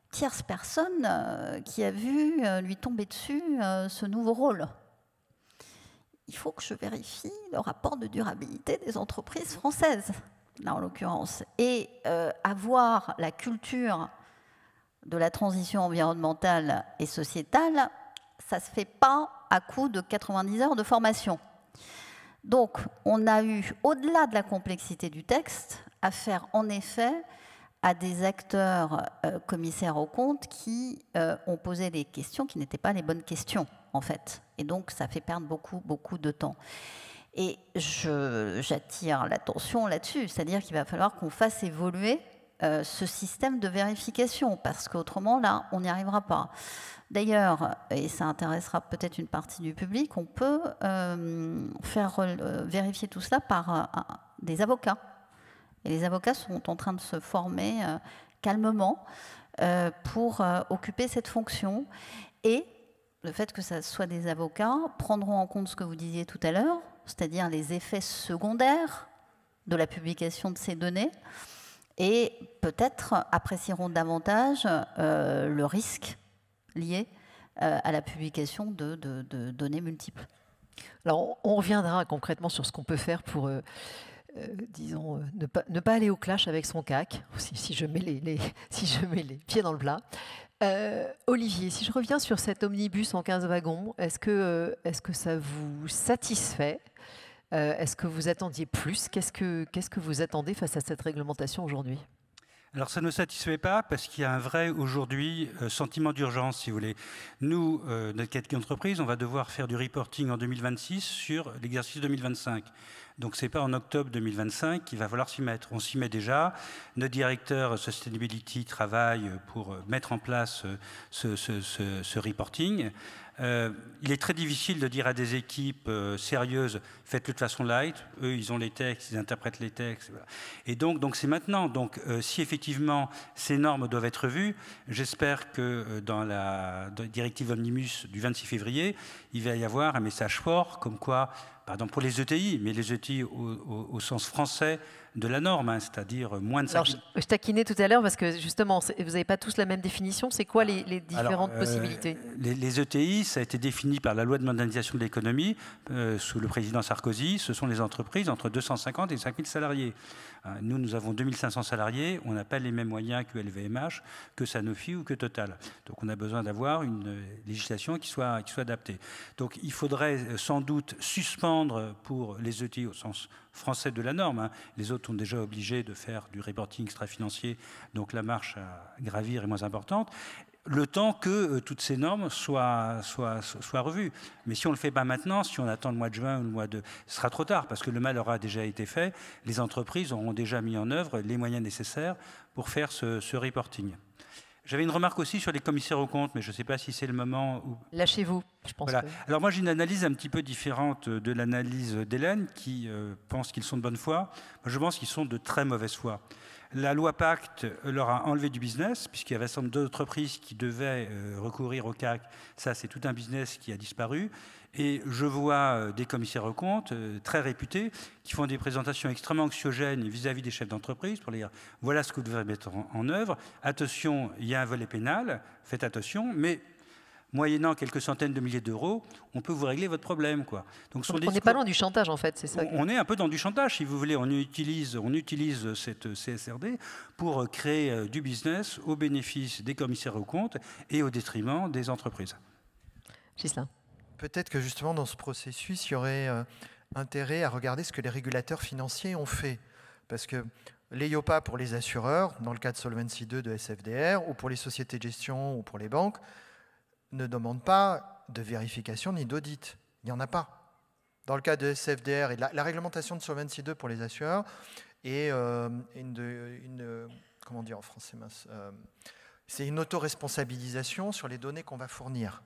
Tierce personne qui a vu lui tomber dessus ce nouveau rôle. Il faut que je vérifie le rapport de durabilité des entreprises françaises, là en l'occurrence. Et avoir la culture de la transition environnementale et sociétale, ça ne se fait pas à coup de 90 heures de formation. Donc, on a eu, au-delà de la complexité du texte, affaire en effet à des acteurs commissaires aux comptes qui ont posé des questions qui n'étaient pas les bonnes questions, en fait. Et donc, ça fait perdre beaucoup de temps. Et j'attire l'attention là-dessus, c'est-à-dire qu'il va falloir qu'on fasse évoluer ce système de vérification, parce qu'autrement, là, on n'y arrivera pas. D'ailleurs, et ça intéressera peut-être une partie du public, on peut faire vérifier tout cela par des avocats. Et les avocats sont en train de se former calmement pour occuper cette fonction. Et le fait que ce soit des avocats prendront en compte ce que vous disiez tout à l'heure, c'est-à-dire les effets secondaires de la publication de ces données, et peut-être apprécieront davantage le risque lié à la publication de données multiples. Alors, on reviendra concrètement sur ce qu'on peut faire pour... disons, ne pas aller au clash avec son CAC, si je mets les pieds dans le plat. Olivier, si je reviens sur cet omnibus en 15 wagons, est-ce que ça vous satisfait? Est-ce que vous attendiez plus? Qu'est-ce que vous attendez face à cette réglementation aujourd'hui? Alors ça ne nous satisfait pas parce qu'il y a un vrai aujourd'hui sentiment d'urgence, si vous voulez. Nous, notre catégorie d'entreprise, on va devoir faire du reporting en 2026 sur l'exercice 2025. Donc ce n'est pas en octobre 2025 qu'il va falloir s'y mettre. On s'y met déjà. Notre directeur Sustainability travaille pour mettre en place ce reporting. Il est très difficile de dire à des équipes sérieuses, faites-le de façon light. Eux, ils ont les textes, ils interprètent les textes. Voilà. Et donc c'est maintenant. Donc, si effectivement ces normes doivent être vues, j'espère que dans la directive Omnibus du 26 février, il va y avoir un message fort, comme quoi, pardon pour les ETI, mais les ETI au sens français de la norme, hein, c'est-à-dire moins de 5 000... Je taquinais tout à l'heure parce que justement, vous n'avez pas tous la même définition. C'est quoi les différentes possibilités? Les ETI, ça a été défini par la loi de modernisation de l'économie sous le président Sarkozy. Ce sont les entreprises entre 250 et 5 000 salariés. Nous avons 2500 salariés. On n'a pas les mêmes moyens que LVMH, que Sanofi ou que Total. Donc on a besoin d'avoir une législation qui soit adaptée. Donc il faudrait sans doute suspendre pour les ETI au sens français de la norme. Hein. Les autres sont déjà obligés de faire du reporting extra-financier, donc la marche à gravir est moins importante. Le temps que toutes ces normes soient revues. Mais si on ne le fait pas maintenant, si on attend le mois de juin ou le mois de... Ce sera trop tard, parce que le mal aura déjà été fait. Les entreprises auront déjà mis en œuvre les moyens nécessaires pour faire ce reporting. J'avais une remarque aussi sur les commissaires aux comptes, mais je ne sais pas si c'est le moment où... Lâchez-vous, je pense. Voilà. Alors moi, j'ai une analyse un petit peu différente de l'analyse d'Hélène, qui pense qu'ils sont de bonne foi. Moi, je pense qu'ils sont de très mauvaise foi. La loi Pacte leur a enlevé du business, puisqu'il y avait un certain nombre d'entreprises qui devaient recourir au CAC. Ça, c'est tout un business qui a disparu. Et je vois des commissaires aux comptes très réputés qui font des présentations extrêmement anxiogènes vis-à-vis des chefs d'entreprise pour dire « voilà ce que vous devez mettre en œuvre. Attention, il y a un volet pénal, faites attention, mais... » moyennant quelques centaines de milliers d'euros, on peut vous régler votre problème, quoi. Donc, on n'est pas loin du chantage, en fait, c'est ça. On est un peu dans du chantage, si vous voulez. On utilise cette CSRD pour créer du business au bénéfice des commissaires aux comptes et au détriment des entreprises. Ghislain. Peut-être que justement, dans ce processus, il y aurait intérêt à regarder ce que les régulateurs financiers ont fait. Parce que l'EIOPA pour les assureurs, dans le cas de Solvency II de SFDR, ou pour les sociétés de gestion ou pour les banques, ne demande pas de vérification ni d'audit. Il n'y en a pas. Dans le cas de SFDR et de la réglementation de Solvency II pour les assureurs est comment dire en français, c'est une autoresponsabilisation sur les données qu'on va fournir.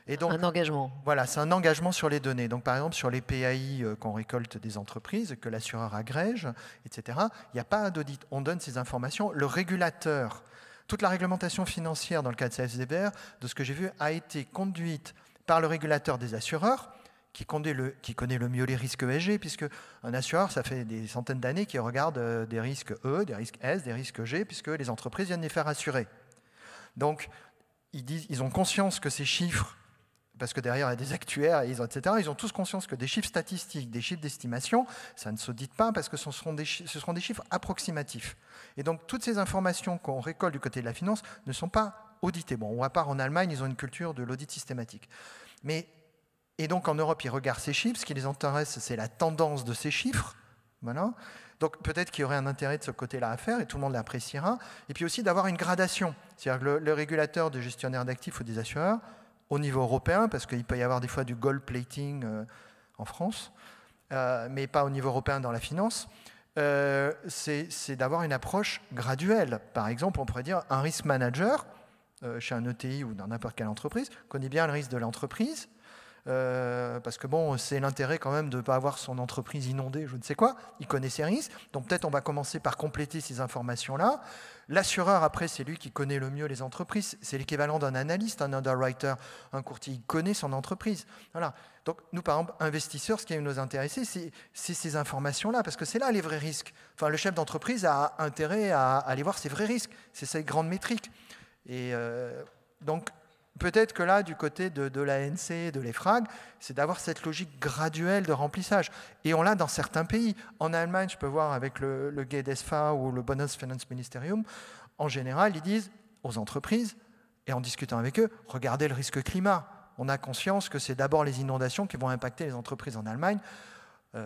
Et donc, un engagement. Voilà, c'est un engagement sur les données. Donc, par exemple, sur les PAI qu'on récolte des entreprises, que l'assureur agrège, etc., il n'y a pas d'audit. On donne ces informations. Le régulateur... Toute la réglementation financière dans le cas de CSDBR, de ce que j'ai vu, a été conduite par le régulateur des assureurs, qui connaît le mieux les risques ESG, puisque un assureur, ça fait des centaines d'années qu'il regarde des risques E, des risques S, des risques G, puisque les entreprises viennent les faire assurer. Donc, ils ont conscience que ces chiffres, parce que derrière il y a des actuaires, etc., ils ont tous conscience que des chiffres statistiques, des chiffres d'estimation, ça ne s'audite pas parce que ce seront des chiffres approximatifs. Et donc, toutes ces informations qu'on récolte du côté de la finance ne sont pas auditées. Bon, à part en Allemagne, ils ont une culture de l'audit systématique. Et donc, en Europe, ils regardent ces chiffres. Ce qui les intéresse, c'est la tendance de ces chiffres. Voilà. Donc, peut-être qu'il y aurait un intérêt de ce côté-là à faire, et tout le monde l'appréciera. Et puis aussi d'avoir une gradation. C'est-à-dire que le régulateur de gestionnaires d'actifs ou des assureurs, au niveau européen, parce qu'il peut y avoir des fois du gold plating en France, mais pas au niveau européen dans la finance, c'est d'avoir une approche graduelle. Par exemple, on pourrait dire un risk manager, chez un ETI ou dans n'importe quelle entreprise, connaît bien le risque de l'entreprise, parce que bon, c'est l'intérêt quand même de ne pas avoir son entreprise inondée, je ne sais quoi, il connaît ses risques, donc peut-être on va commencer par compléter ces informations-là. L'assureur, après, c'est lui qui connaît le mieux les entreprises, c'est l'équivalent d'un analyste, un underwriter, un courtier, il connaît son entreprise. Voilà. Donc nous, par exemple, investisseurs, ce qui va nous intéresser, c'est ces informations-là, parce que c'est là les vrais risques. Enfin, le chef d'entreprise a intérêt à aller voir ses vrais risques, c'est ces grandes métriques. Et donc, peut-être que là, du côté de l'ANC, de l'EFRAG, c'est d'avoir cette logique graduelle de remplissage. Et on l'a dans certains pays. En Allemagne, je peux voir avec le GDSFA ou le Bundesfinanzministerium, en général, ils disent aux entreprises, et en discutant avec eux, regardez le risque climat. On a conscience que c'est d'abord les inondations qui vont impacter les entreprises en Allemagne.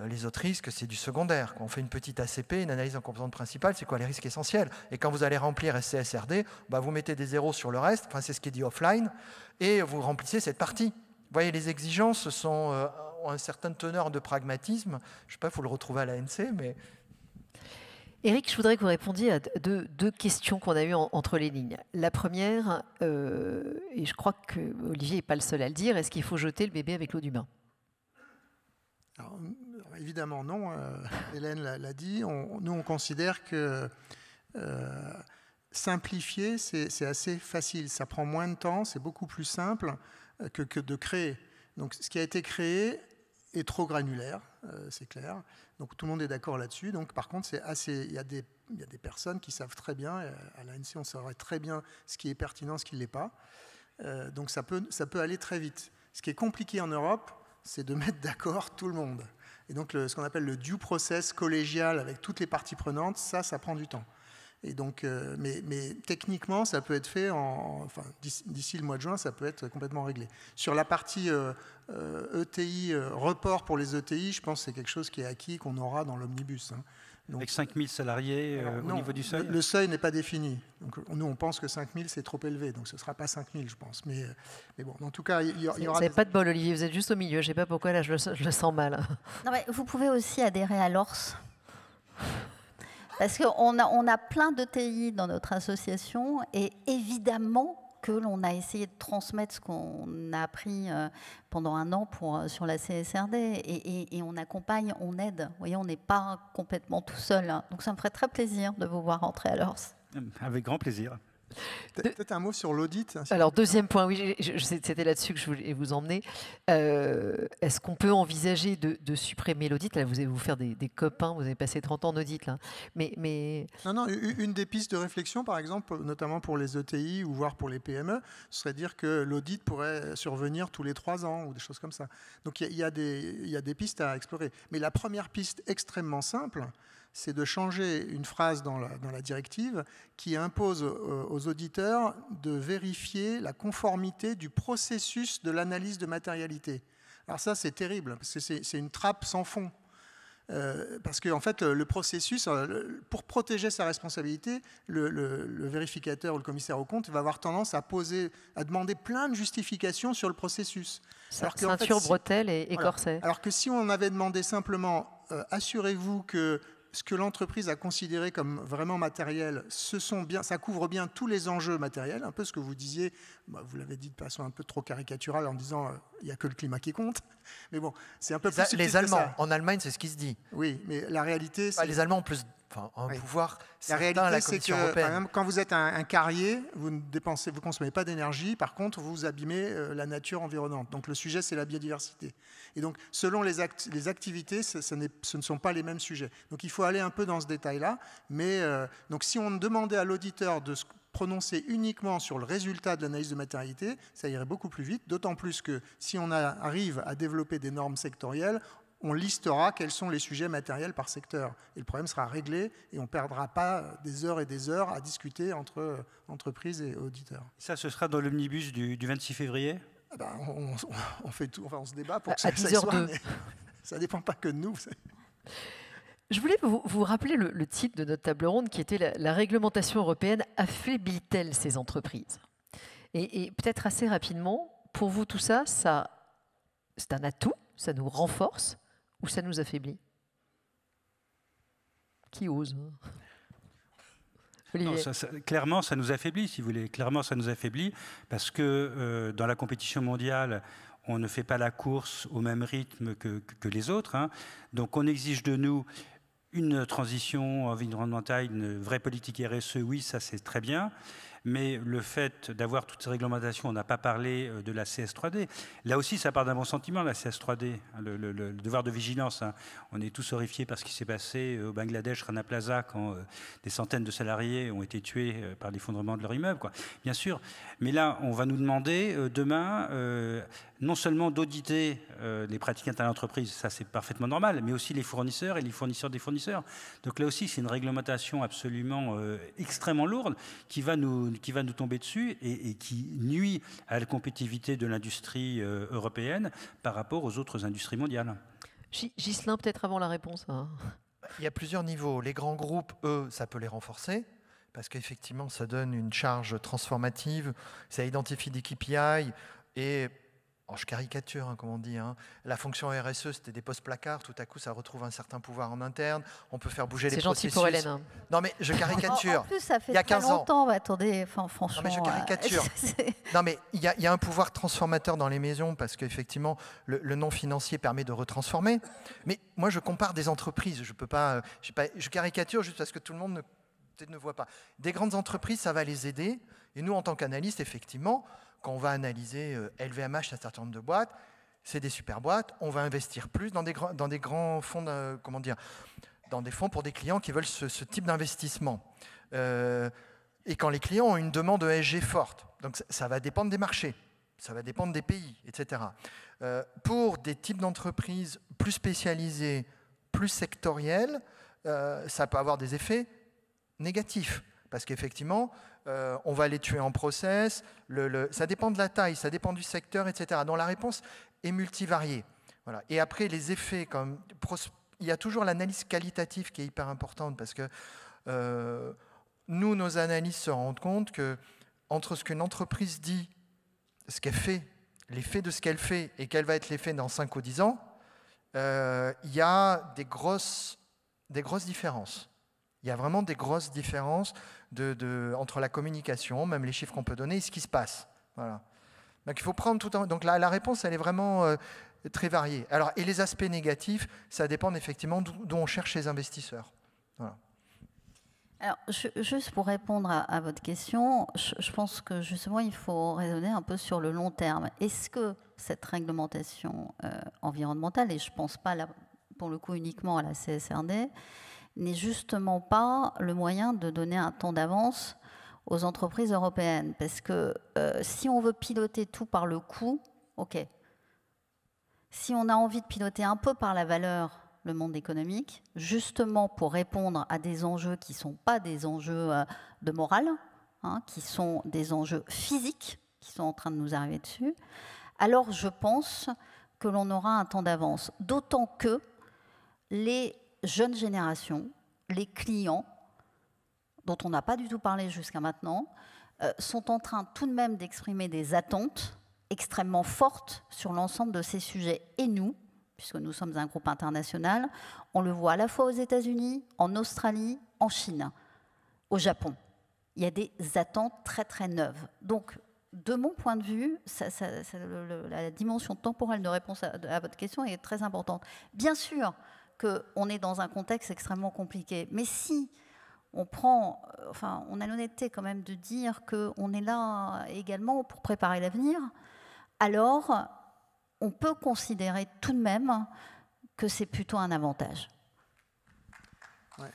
Les autres risques, c'est du secondaire. Quand on fait une petite ACP, une analyse en composante principale, c'est quoi les risques essentiels? Et quand vous allez remplir SCSRD, bah vous mettez des zéros sur le reste, enfin c'est ce qui est dit offline, et vous remplissez cette partie. Vous voyez, les exigences ont une certaine teneur de pragmatisme. Je ne sais pas, il faut le retrouver à l'ANC, mais... Éric, je voudrais que vous répondiez à deux questions qu'on a eues entre les lignes. La première, et je crois que Olivier n'est pas le seul à le dire, est-ce qu'il faut jeter le bébé avec l'eau du bain? Alors, évidemment non, Hélène l'a dit. Nous, on considère que simplifier, c'est assez facile. Ça prend moins de temps, c'est beaucoup plus simple que de créer. Donc, ce qui a été créé est trop granulaire, c'est clair. Donc tout le monde est d'accord là-dessus. Donc par contre, il y a des personnes qui savent très bien, à l'ANC on saurait très bien ce qui est pertinent, ce qui ne l'est pas. Donc ça peut aller très vite. Ce qui est compliqué en Europe, c'est de mettre d'accord tout le monde. Et donc ce qu'on appelle le due process collégial avec toutes les parties prenantes, ça prend du temps. Et donc, mais techniquement, ça peut être fait d'ici le mois de juin, ça peut être complètement réglé. Sur la partie ETI, report pour les ETI, je pense que c'est quelque chose qui est acquis, qu'on aura dans l'omnibus. Hein. Donc, avec 5000 salariés au niveau du seuil. Le seuil n'est pas défini. Donc, nous, on pense que 5000, c'est trop élevé. Donc, ce ne sera pas 5000, je pense. Mais bon, en tout cas, il y aura... Vous n'avez pas de bol, Olivier. Vous êtes juste au milieu. Je ne sais pas pourquoi, là, je le sens mal. Non, mais vous pouvez aussi adhérer à l'ORS. Parce qu'on a plein d'ETI dans notre association et évidemment que l'on a essayé de transmettre ce qu'on a appris pendant un an sur la CSRD et on accompagne, on aide. Vous voyez, on n'est pas complètement tout seul. Hein. Donc ça me ferait très plaisir de vous voir rentrer à l'ORS. Avec grand plaisir. Peut-être un mot sur l'audit. Alors, deuxième point, oui, c'était là-dessus que je voulais vous emmener. Est-ce qu'on peut envisager de supprimer l'audit? Là, vous allez vous faire des copains, vous avez passé 30 ans en audit. Là. Mais... Non, une des pistes de réflexion, par exemple, notamment pour les ETI ou voire pour les PME, ce serait de dire que l'audit pourrait survenir tous les 3 ans ou des choses comme ça. Donc, il y a des pistes à explorer. Mais la première piste extrêmement simple, c'est de changer une phrase dans la directive qui impose aux auditeurs de vérifier la conformité du processus de l'analyse de matérialité. Alors ça, c'est terrible, parce que c'est une trappe sans fond. Parce qu'en fait, le processus, pour protéger sa responsabilité, le vérificateur ou le commissaire aux comptes va avoir tendance à demander plein de justifications sur le processus. Ceinture, bretelles et corset. Alors que si on avait demandé simplement, assurez-vous que ce que l'entreprise a considéré comme vraiment matériel, ça couvre bien tous les enjeux matériels, un peu ce que vous disiez, vous l'avez dit de façon un peu trop caricaturale en disant il n'y a que le climat qui compte, mais bon, c'est un peu plus subtil Les Allemands, que ça. En Allemagne, c'est ce qui se dit. Oui, mais la réalité, c'est... Les Allemands ont plus un pouvoir certain à la Commission européenne. Par exemple, quand vous êtes un carrier, vous ne consommez pas d'énergie, par contre, vous abîmez la nature environnante. Donc le sujet, c'est la biodiversité. Et donc, selon les activités, ce ne sont pas les mêmes sujets. Donc il faut aller un peu dans ce détail-là. Mais donc, si on demandait à l'auditeur de se prononcer uniquement sur le résultat de l'analyse de matérialité, ça irait beaucoup plus vite, d'autant plus que si on arrive à développer des normes sectorielles, on listera quels sont les sujets matériels par secteur. Et le problème sera réglé et on ne perdra pas des heures et des heures à discuter entre entreprises et auditeurs. Ça, ce sera dans l'omnibus du 26 février on fait tout, on se débat pour que à ça 10h02. soit, mais ça ne dépend pas que de nous. Je voulais vous rappeler le titre de notre table ronde qui était la réglementation européenne affaiblit-elle ces entreprises? Et peut-être assez rapidement, pour vous tout ça, c'est un atout, ça nous renforce ou ça nous affaiblit? Qui ose? Non, clairement, ça nous affaiblit, si vous voulez. Clairement, ça nous affaiblit parce que dans la compétition mondiale, on ne fait pas la course au même rythme que les autres. Hein. Donc, on exige de nous une transition environnementale, une vraie politique RSE, oui, ça c'est très bien. Mais le fait d'avoir toutes ces réglementations, on n'a pas parlé de la CS3D. Là aussi, ça part d'un bon sentiment, la CS3D, le devoir de vigilance. Hein. On est tous horrifiés par ce qui s'est passé au Bangladesh, Rana Plaza, quand des centaines de salariés ont été tués par l'effondrement de leur immeuble, quoi. Bien sûr. Mais là, on va nous demander demain, non seulement d'auditer les pratiques internes d'entreprise, ça c'est parfaitement normal, mais aussi les fournisseurs et les fournisseurs des fournisseurs. Donc là aussi, c'est une réglementation absolument extrêmement lourde qui va nous tomber dessus et qui nuit à la compétitivité de l'industrie européenne par rapport aux autres industries mondiales. Ghislain, peut-être avant la réponse. Hein. Il y a plusieurs niveaux. Les grands groupes, eux, ça peut les renforcer parce qu'effectivement, ça donne une charge transformative, ça identifie des KPI et... Alors, je caricature, hein, comme on dit. Hein. La fonction RSE, c'était des postes placards. Tout à coup, ça retrouve un certain pouvoir en interne. On peut faire bouger les processus. C'est gentil pour Hélène. Hein. Non, mais je caricature. En plus, ça fait il y a très 15 ans. longtemps. Attendez, franchement. Non, mais je caricature. Non, mais il y a un pouvoir transformateur dans les maisons parce qu'effectivement, le non financier permet de retransformer. Mais moi, je compare des entreprises. Je caricature juste parce que tout le monde ne voit pas. Des grandes entreprises, ça va les aider. Et nous, en tant qu'analystes, effectivement, quand on va analyser LVMH, un certain nombre de boîtes, c'est des super boîtes, on va investir plus dans des grands fonds, dans des fonds pour des clients qui veulent ce type d'investissement. Et quand les clients ont une demande ESG forte, donc ça va dépendre des marchés, ça va dépendre des pays, etc. Pour des types d'entreprises plus spécialisées, plus sectorielles, ça peut avoir des effets négatifs. Parce qu'effectivement, on va les tuer en process, ça dépend de la taille, ça dépend du secteur, etc. Donc la réponse est multivariée. Voilà. Et après, les effets, il y a toujours l'analyse qualitative qui est hyper importante, parce que nous, nos analyses se rendent compte que entre ce qu'une entreprise dit, ce qu'elle fait, l'effet de ce qu'elle fait, et quel va être l'effet dans 5 ou 10 ans, il y a des grosses différences. Il y a vraiment des grosses différences entre la communication, même les chiffres qu'on peut donner, et ce qui se passe. Voilà. Donc il faut prendre tout en... Donc la réponse, elle est vraiment très variée. Alors, et les aspects négatifs, ça dépend effectivement d'où on cherche les investisseurs. Voilà. Alors, juste pour répondre à votre question, je pense que justement, il faut raisonner un peu sur le long terme. Est-ce que cette réglementation environnementale, et je ne pense pas là, pour le coup uniquement à la CSRD, n'est justement pas le moyen de donner un temps d'avance aux entreprises européennes? Parce que si on veut piloter tout par le coût, ok. Si on a envie de piloter un peu par la valeur le monde économique, justement pour répondre à des enjeux qui ne sont pas des enjeux de morale, hein, qui sont des enjeux physiques, qui sont en train de nous arriver dessus, alors je pense que l'on aura un temps d'avance. D'autant que les jeunes générations, les clients, dont on n'a pas du tout parlé jusqu'à maintenant, sont en train tout de même d'exprimer des attentes extrêmement fortes sur l'ensemble de ces sujets. Et nous, puisque nous sommes un groupe international, on le voit à la fois aux États-Unis, en Australie, en Chine, au Japon. Il y a des attentes très très neuves. Donc, de mon point de vue, la dimension temporelle de réponse à votre question est très importante. Bien sûr qu'on est dans un contexte extrêmement compliqué, mais si on a l'honnêteté quand même de dire qu'on est là également pour préparer l'avenir, alors on peut considérer tout de même que c'est plutôt un avantage. Ouais.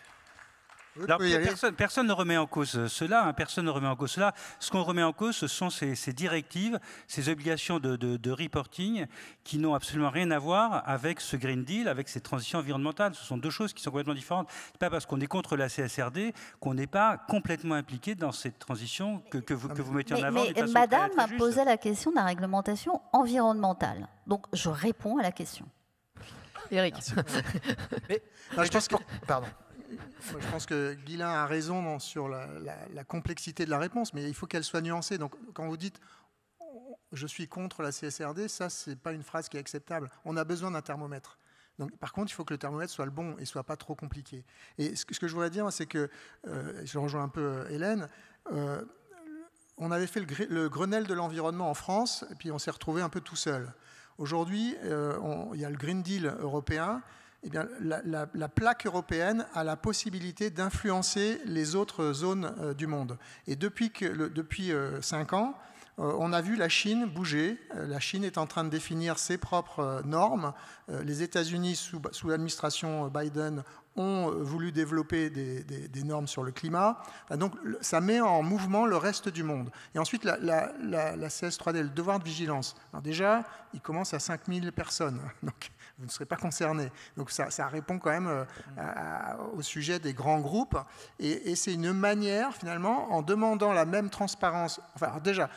Alors, personne ne remet en cause cela. Hein, personne ne remet en cause cela. Ce qu'on remet en cause, ce sont ces directives, ces obligations de reporting qui n'ont absolument rien à voir avec ce Green Deal, avec ces transitions environnementales. Ce sont deux choses qui sont complètement différentes. Ce n'est pas parce qu'on est contre la CSRD qu'on n'est pas complètement impliqué dans cette transition que vous mettez en avant. Mais Madame a posé la question de la réglementation environnementale. Donc, je réponds à la question. Eric. Pardon. Moi, je pense que Guylain a raison sur la complexité de la réponse, mais il faut qu'elle soit nuancée. Donc, quand vous dites « je suis contre la CSRD », ça, ce n'est pas une phrase qui est acceptable. On a besoin d'un thermomètre. Donc, par contre, il faut que le thermomètre soit le bon et ne soit pas trop compliqué. Et ce que je voudrais dire, c'est que, je rejoins un peu Hélène, on avait fait le Grenelle de l'environnement en France, et puis on s'est retrouvé un peu tout seul. Aujourd'hui, il y a le Green Deal européen. Eh bien, la plaque européenne a la possibilité d'influencer les autres zones du monde. Et depuis 5 ans, on a vu la Chine bouger. La Chine est en train de définir ses propres normes. Les États-Unis, sous l'administration Biden, ont voulu développer des normes sur le climat. Donc, ça met en mouvement le reste du monde. Et ensuite, la CS3D, le devoir de vigilance. Alors déjà, il commence à 5000 personnes. Donc, vous ne serez pas concernés. Donc, ça répond quand même au sujet des grands groupes. Et c'est une manière, finalement, en demandant la même transparence. Enfin, déjà,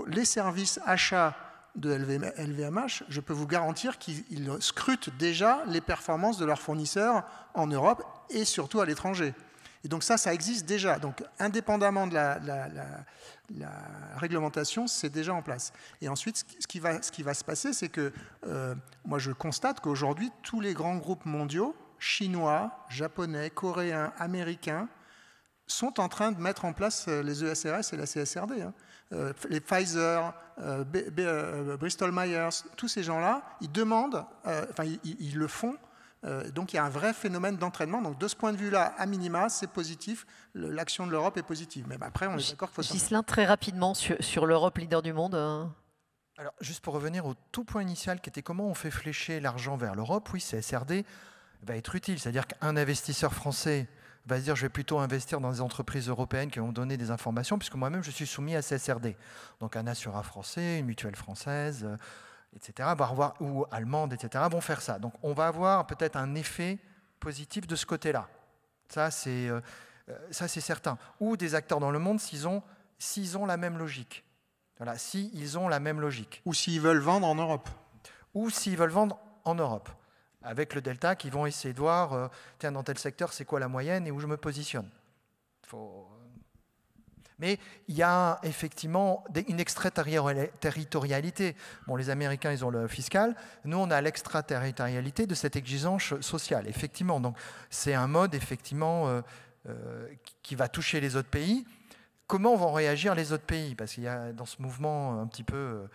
les services achats de LVMH, je peux vous garantir qu'ils scrutent déjà les performances de leurs fournisseurs en Europe et surtout à l'étranger. Et donc ça existe déjà. Donc indépendamment de la réglementation, c'est déjà en place. Et ensuite, ce qui va se passer, c'est que moi je constate qu'aujourd'hui, tous les grands groupes mondiaux, chinois, japonais, coréens, américains, sont en train de mettre en place les ESRS et la CSRD. Hein. Les Pfizer, Bristol Myers, tous ces gens-là, ils demandent, ils le font. Donc il y a un vrai phénomène d'entraînement. Donc de ce point de vue-là, à minima, c'est positif. L'action de l'Europe est positive. Mais après, on est d'accord qu'il faut... Ghislain, très rapidement, sur l'Europe leader du monde. Alors, juste pour revenir au tout point initial qui était comment on fait flécher l'argent vers l'Europe, oui, CSRD va être utile. C'est-à-dire qu'un investisseur français va se dire je vais plutôt investir dans des entreprises européennes qui vont me donner des informations, puisque moi-même je suis soumis à CSRD. Donc un assureur français, une mutuelle française, etc., ou allemande, etc., vont faire ça. Donc on va avoir peut-être un effet positif de ce côté-là. Ça, c'est certain. Ou des acteurs dans le monde s'ils ont la même logique. Voilà, s'ils ont la même logique. Ou s'ils veulent vendre en Europe. Ou s'ils veulent vendre en Europe. Avec le delta, qui vont essayer de voir, tiens, dans tel secteur, c'est quoi la moyenne et où je me positionne. Mais il y a effectivement une extraterritorialité. Bon, les Américains, ils ont le fiscal. Nous, on a l'extraterritorialité de cette exigence sociale, effectivement. Donc, c'est un mode, effectivement, qui va toucher les autres pays. Comment vont réagir les autres pays? Parce qu'il y a dans ce mouvement un petit peu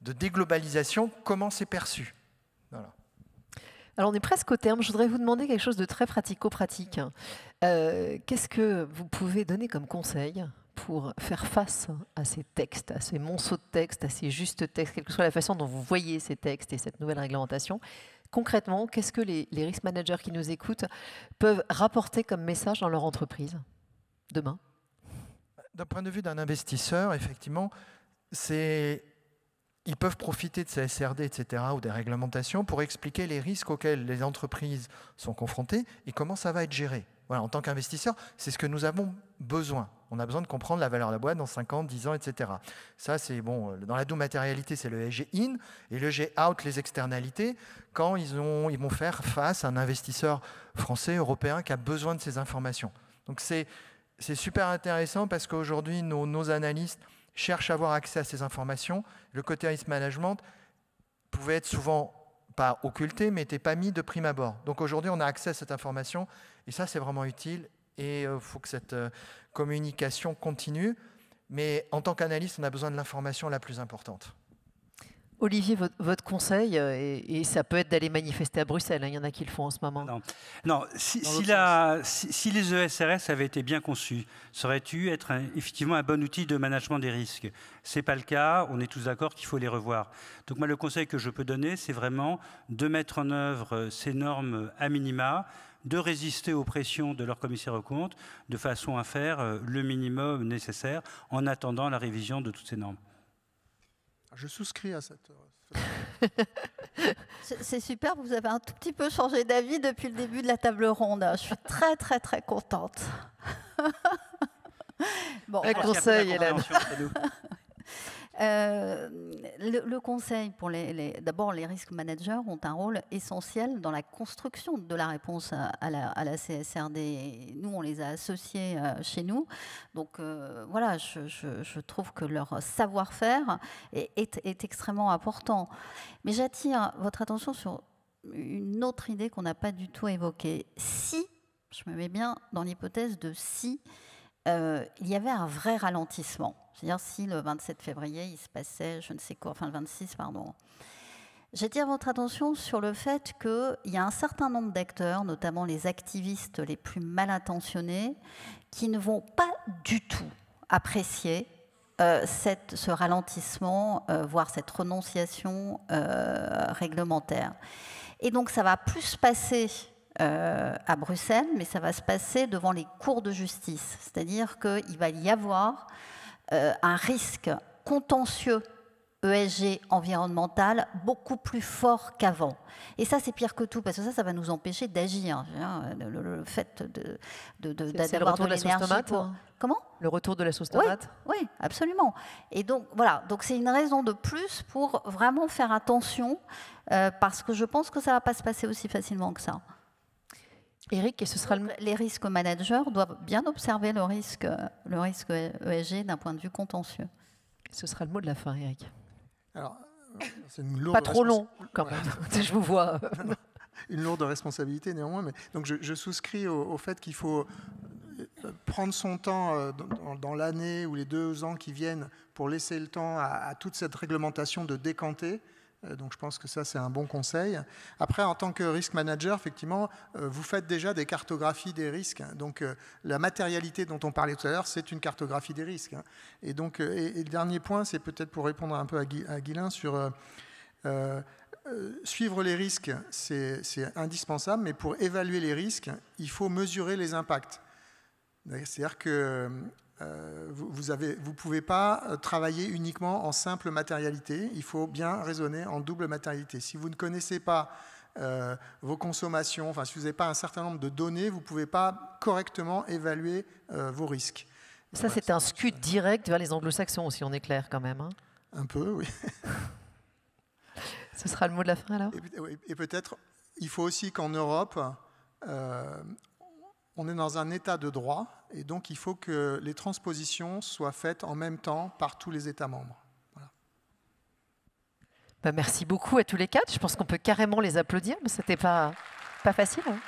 de déglobalisation, comment c'est perçu? Voilà. Alors on est presque au terme. Je voudrais vous demander quelque chose de très pratico-pratique. Qu'est-ce que vous pouvez donner comme conseil pour faire face à ces textes, à ces monceaux de textes, à ces justes textes, quelle que soit la façon dont vous voyez ces textes et cette nouvelle réglementation? Concrètement, qu'est-ce que les risk managers qui nous écoutent peuvent rapporter comme message dans leur entreprise demain? D'un point de vue d'un investisseur, effectivement, ils peuvent profiter de ces SRD, etc., ou des réglementations pour expliquer les risques auxquels les entreprises sont confrontées et comment ça va être géré. Voilà, en tant qu'investisseur, c'est ce que nous avons besoin. On a besoin de comprendre la valeur de la boîte dans 5 ans, 10 ans, etc. Ça, c'est bon. Dans la matérialité, c'est le ESG in et le ESG out, les externalités, quand ils vont faire face à un investisseur français, européen qui a besoin de ces informations. Donc, c'est super intéressant parce qu'aujourd'hui, nos analystes cherchent à avoir accès à ces informations. Le côté risk management pouvait être souvent pas occulté, mais n'était pas mis de prime abord. Donc aujourd'hui, on a accès à cette information et ça, c'est vraiment utile et il faut que cette communication continue. Mais en tant qu'analyste, on a besoin de l'information la plus importante. Olivier, votre conseil, et ça peut être d'aller manifester à Bruxelles, hein, il y en a qui le font en ce moment. Non, si les ESRS avaient été bien conçus, ça aurait dû être effectivement un bon outil de management des risques. Ce n'est pas le cas, on est tous d'accord qu'il faut les revoir. Donc moi, le conseil que je peux donner, c'est vraiment de mettre en œuvre ces normes à minima, de résister aux pressions de leur commissaire aux comptes, de façon à faire le minimum nécessaire en attendant la révision de toutes ces normes. Je souscris à cette... C'est super, vous avez un tout petit peu changé d'avis depuis le début de la table ronde. Je suis très, très, très contente. Bon, conseil, Hélène. Le conseil pour d'abord, les risk managers ont un rôle essentiel dans la construction de la réponse à la CSRD. Nous, on les a associés chez nous. Donc voilà, je trouve que leur savoir-faire est extrêmement important. Mais j'attire votre attention sur une autre idée qu'on n'a pas du tout évoquée. Si, je me mets bien dans l'hypothèse de si, il y avait un vrai ralentissement. C'est-à-dire si le 27 février, il se passait, je ne sais quoi, enfin le 26, pardon. J'attire votre attention sur le fait qu'il y a un certain nombre d'acteurs, notamment les activistes les plus mal intentionnés, qui ne vont pas du tout apprécier ce ralentissement, voire cette renonciation réglementaire. Et donc ça va plus se passer à Bruxelles, mais ça va se passer devant les cours de justice. C'est-à-dire qu'il va y avoir un risque contentieux ESG environnemental beaucoup plus fort qu'avant. Et ça, c'est pire que tout, parce que ça va nous empêcher d'agir. Le fait d'avoir de l'énergie pour... Comment ? Le retour de la sauce tomate ? Oui, absolument. Et donc, voilà. Donc, c'est une raison de plus pour vraiment faire attention, parce que je pense que ça ne va pas se passer aussi facilement que ça. Eric, et ce sera les risques managers doivent bien observer le risque ESG d'un point de vue contentieux. Ce sera le mot de la fin, Eric. Alors, c'est une lourde pas trop long, quand même. Je vous vois. Une lourde responsabilité, néanmoins. Mais, donc, je souscris au fait qu'il faut prendre son temps dans l'année ou les 2 ans qui viennent pour laisser le temps à toute cette réglementation de décanter. Donc je pense que ça, c'est un bon conseil. Après, en tant que risk manager, effectivement, vous faites déjà des cartographies des risques. Donc la matérialité dont on parlait tout à l'heure, c'est une cartographie des risques. Et donc, et le dernier point, c'est peut-être pour répondre un peu à Guylain sur suivre les risques, c'est indispensable, mais pour évaluer les risques, il faut mesurer les impacts. C'est-à-dire que vous ne pouvez pas travailler uniquement en simple matérialité, il faut bien raisonner en double matérialité. Si vous ne connaissez pas vos consommations, enfin si vous n'avez pas un certain nombre de données, vous ne pouvez pas correctement évaluer vos risques. Ça, c'est un scud direct vers les anglo-saxons, si on est clair quand même. Hein. Un peu, oui. Ce sera le mot de la fin alors. Et peut-être, il faut aussi qu'en Europe, on est dans un état de droit, et donc il faut que les transpositions soient faites en même temps par tous les États membres. Voilà. Merci beaucoup à tous les quatre. Je pense qu'on peut carrément les applaudir, mais ce n'était pas facile. Hein.